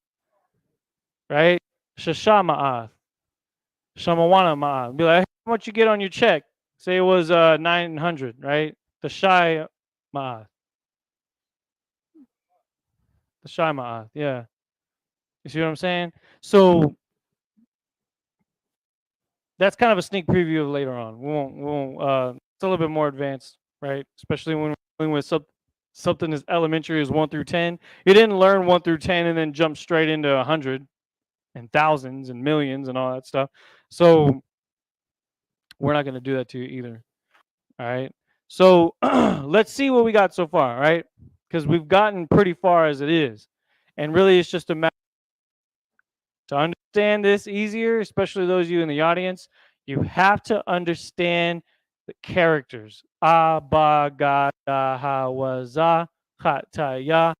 right? Shasha ma'ath, shamawana ma'ath. Be like, hey, how much you get on your check? Say it was 900, right? The shy ma'ath, the shy ma'ath, yeah. You see what I'm saying? So that's kind of a sneak preview of later on. It's a little bit more advanced, right? Especially when we're dealing with something as elementary as 1 through 10. You didn't learn 1 through 10 and then jump straight into 100 and thousands and millions and all that stuff. So we're not going to do that to you either. All right. So let's see what we got so far, right? Because we've gotten pretty far as it is. And really, it's just a matter to understand this easier, especially those of you in the audience. You have to understand the characters. A, ba, ga, da, ha, wa, za, ha, ta, ya,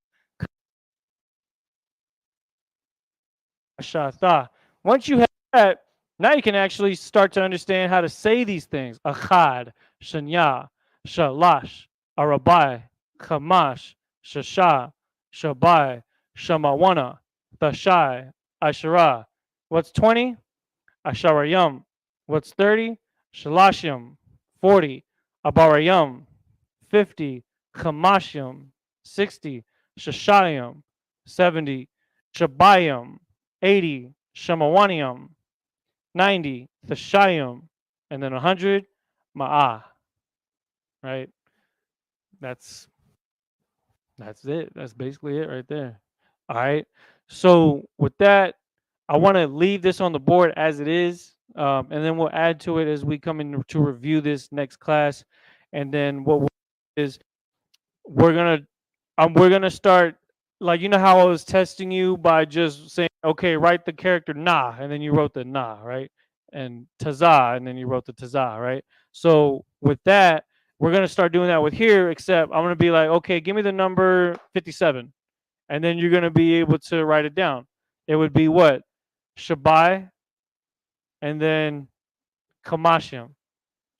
sha, tha. Once you have that, now you can actually start to understand how to say these things. Achad, shanya, shalash, arabai, chamash, shasha, shabai, shamawana, thashai, ashara. What's 20? Asharayam. What's 30? Shalashim. 40. Abarayam. 50. Chamashim. 60. Shashayim. 70. Shabayim. 80. Shamawanium. 90. Thashayim. And then 100. Ma'ah. Right? That's it. That's basically it right there. All right. So with that, I want to leave this on the board as it is, and then we'll add to it as we come in to review this next class. And then what we'll do is we're gonna we're gonna start, like, you know how I was testing you by just saying, okay, write the character nah, and then you wrote the nah, right? And taza, and then you wrote the taza, right? So with that, we're gonna start doing that with here, except I'm gonna be like, okay, give me the number 57, and then you're gonna be able to write it down. It would be what? Shabai, and then Kamashim.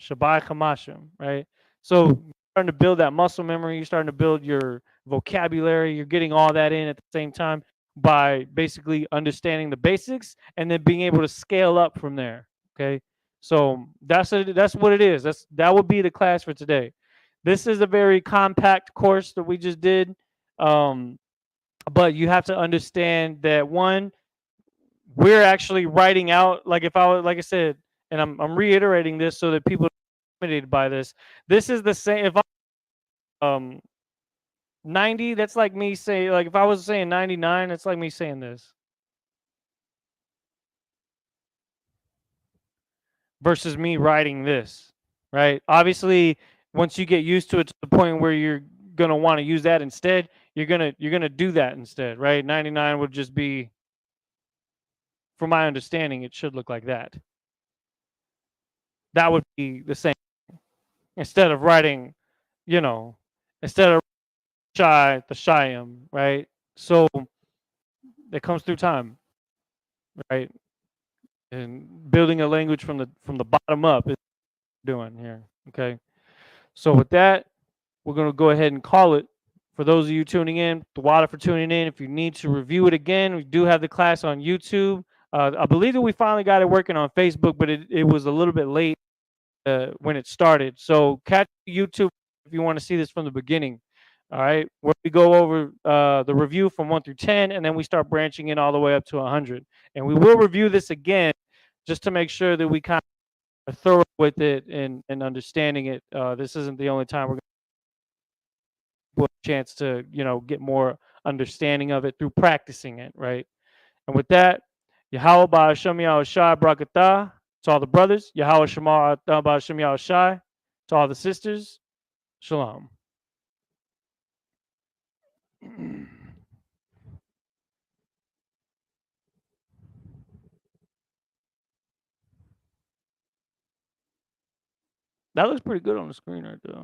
Shabai Kamashim, right? So you're starting to build that muscle memory, you're starting to build your vocabulary, you're getting all that in at the same time by basically understanding the basics and then being able to scale up from there. Okay. So that's what it is. That would be the class for today. This is a very compact course that we just did. Um, but you have to understand that, one, we're actually writing out, like, if I was, like I said, and I'm reiterating this so that people are intimidated by this. This is the same. If I 90, that's like me saying, like, if I was saying 99, it's like me saying this versus me writing this, right? Obviously, once you get used to it to the point where you're gonna want to use that instead, you're gonna do that instead, right? 99 would just be, from my understanding, it should look like that. That would be the same, instead of writing, you know, instead of shy, the shyam, right? So it comes through time, right? And building a language from the bottom up is what we're doing here. Okay. So with that, we're gonna go ahead and call it. For those of you tuning in, the water for tuning in. If you need to review it again, we do have the class on YouTube. I believe that we finally got it working on Facebook, but it was a little bit late when it started. So catch YouTube if you want to see this from the beginning. All right, where we go over the review from 1 through 10, and then we start branching in all the way up to 100. And we will review this again just to make sure that we kind of are thorough with it and understanding it. This isn't the only time we're going to have a chance to, get more understanding of it through practicing it, right? And with that, Yahweh Ba'Hashem Yahweh Shai Brakatah to all the brothers, Yahweh Shema Ba'Hashem Yahweh Shai to all the sisters, Shalom. That looks pretty good on the screen right there.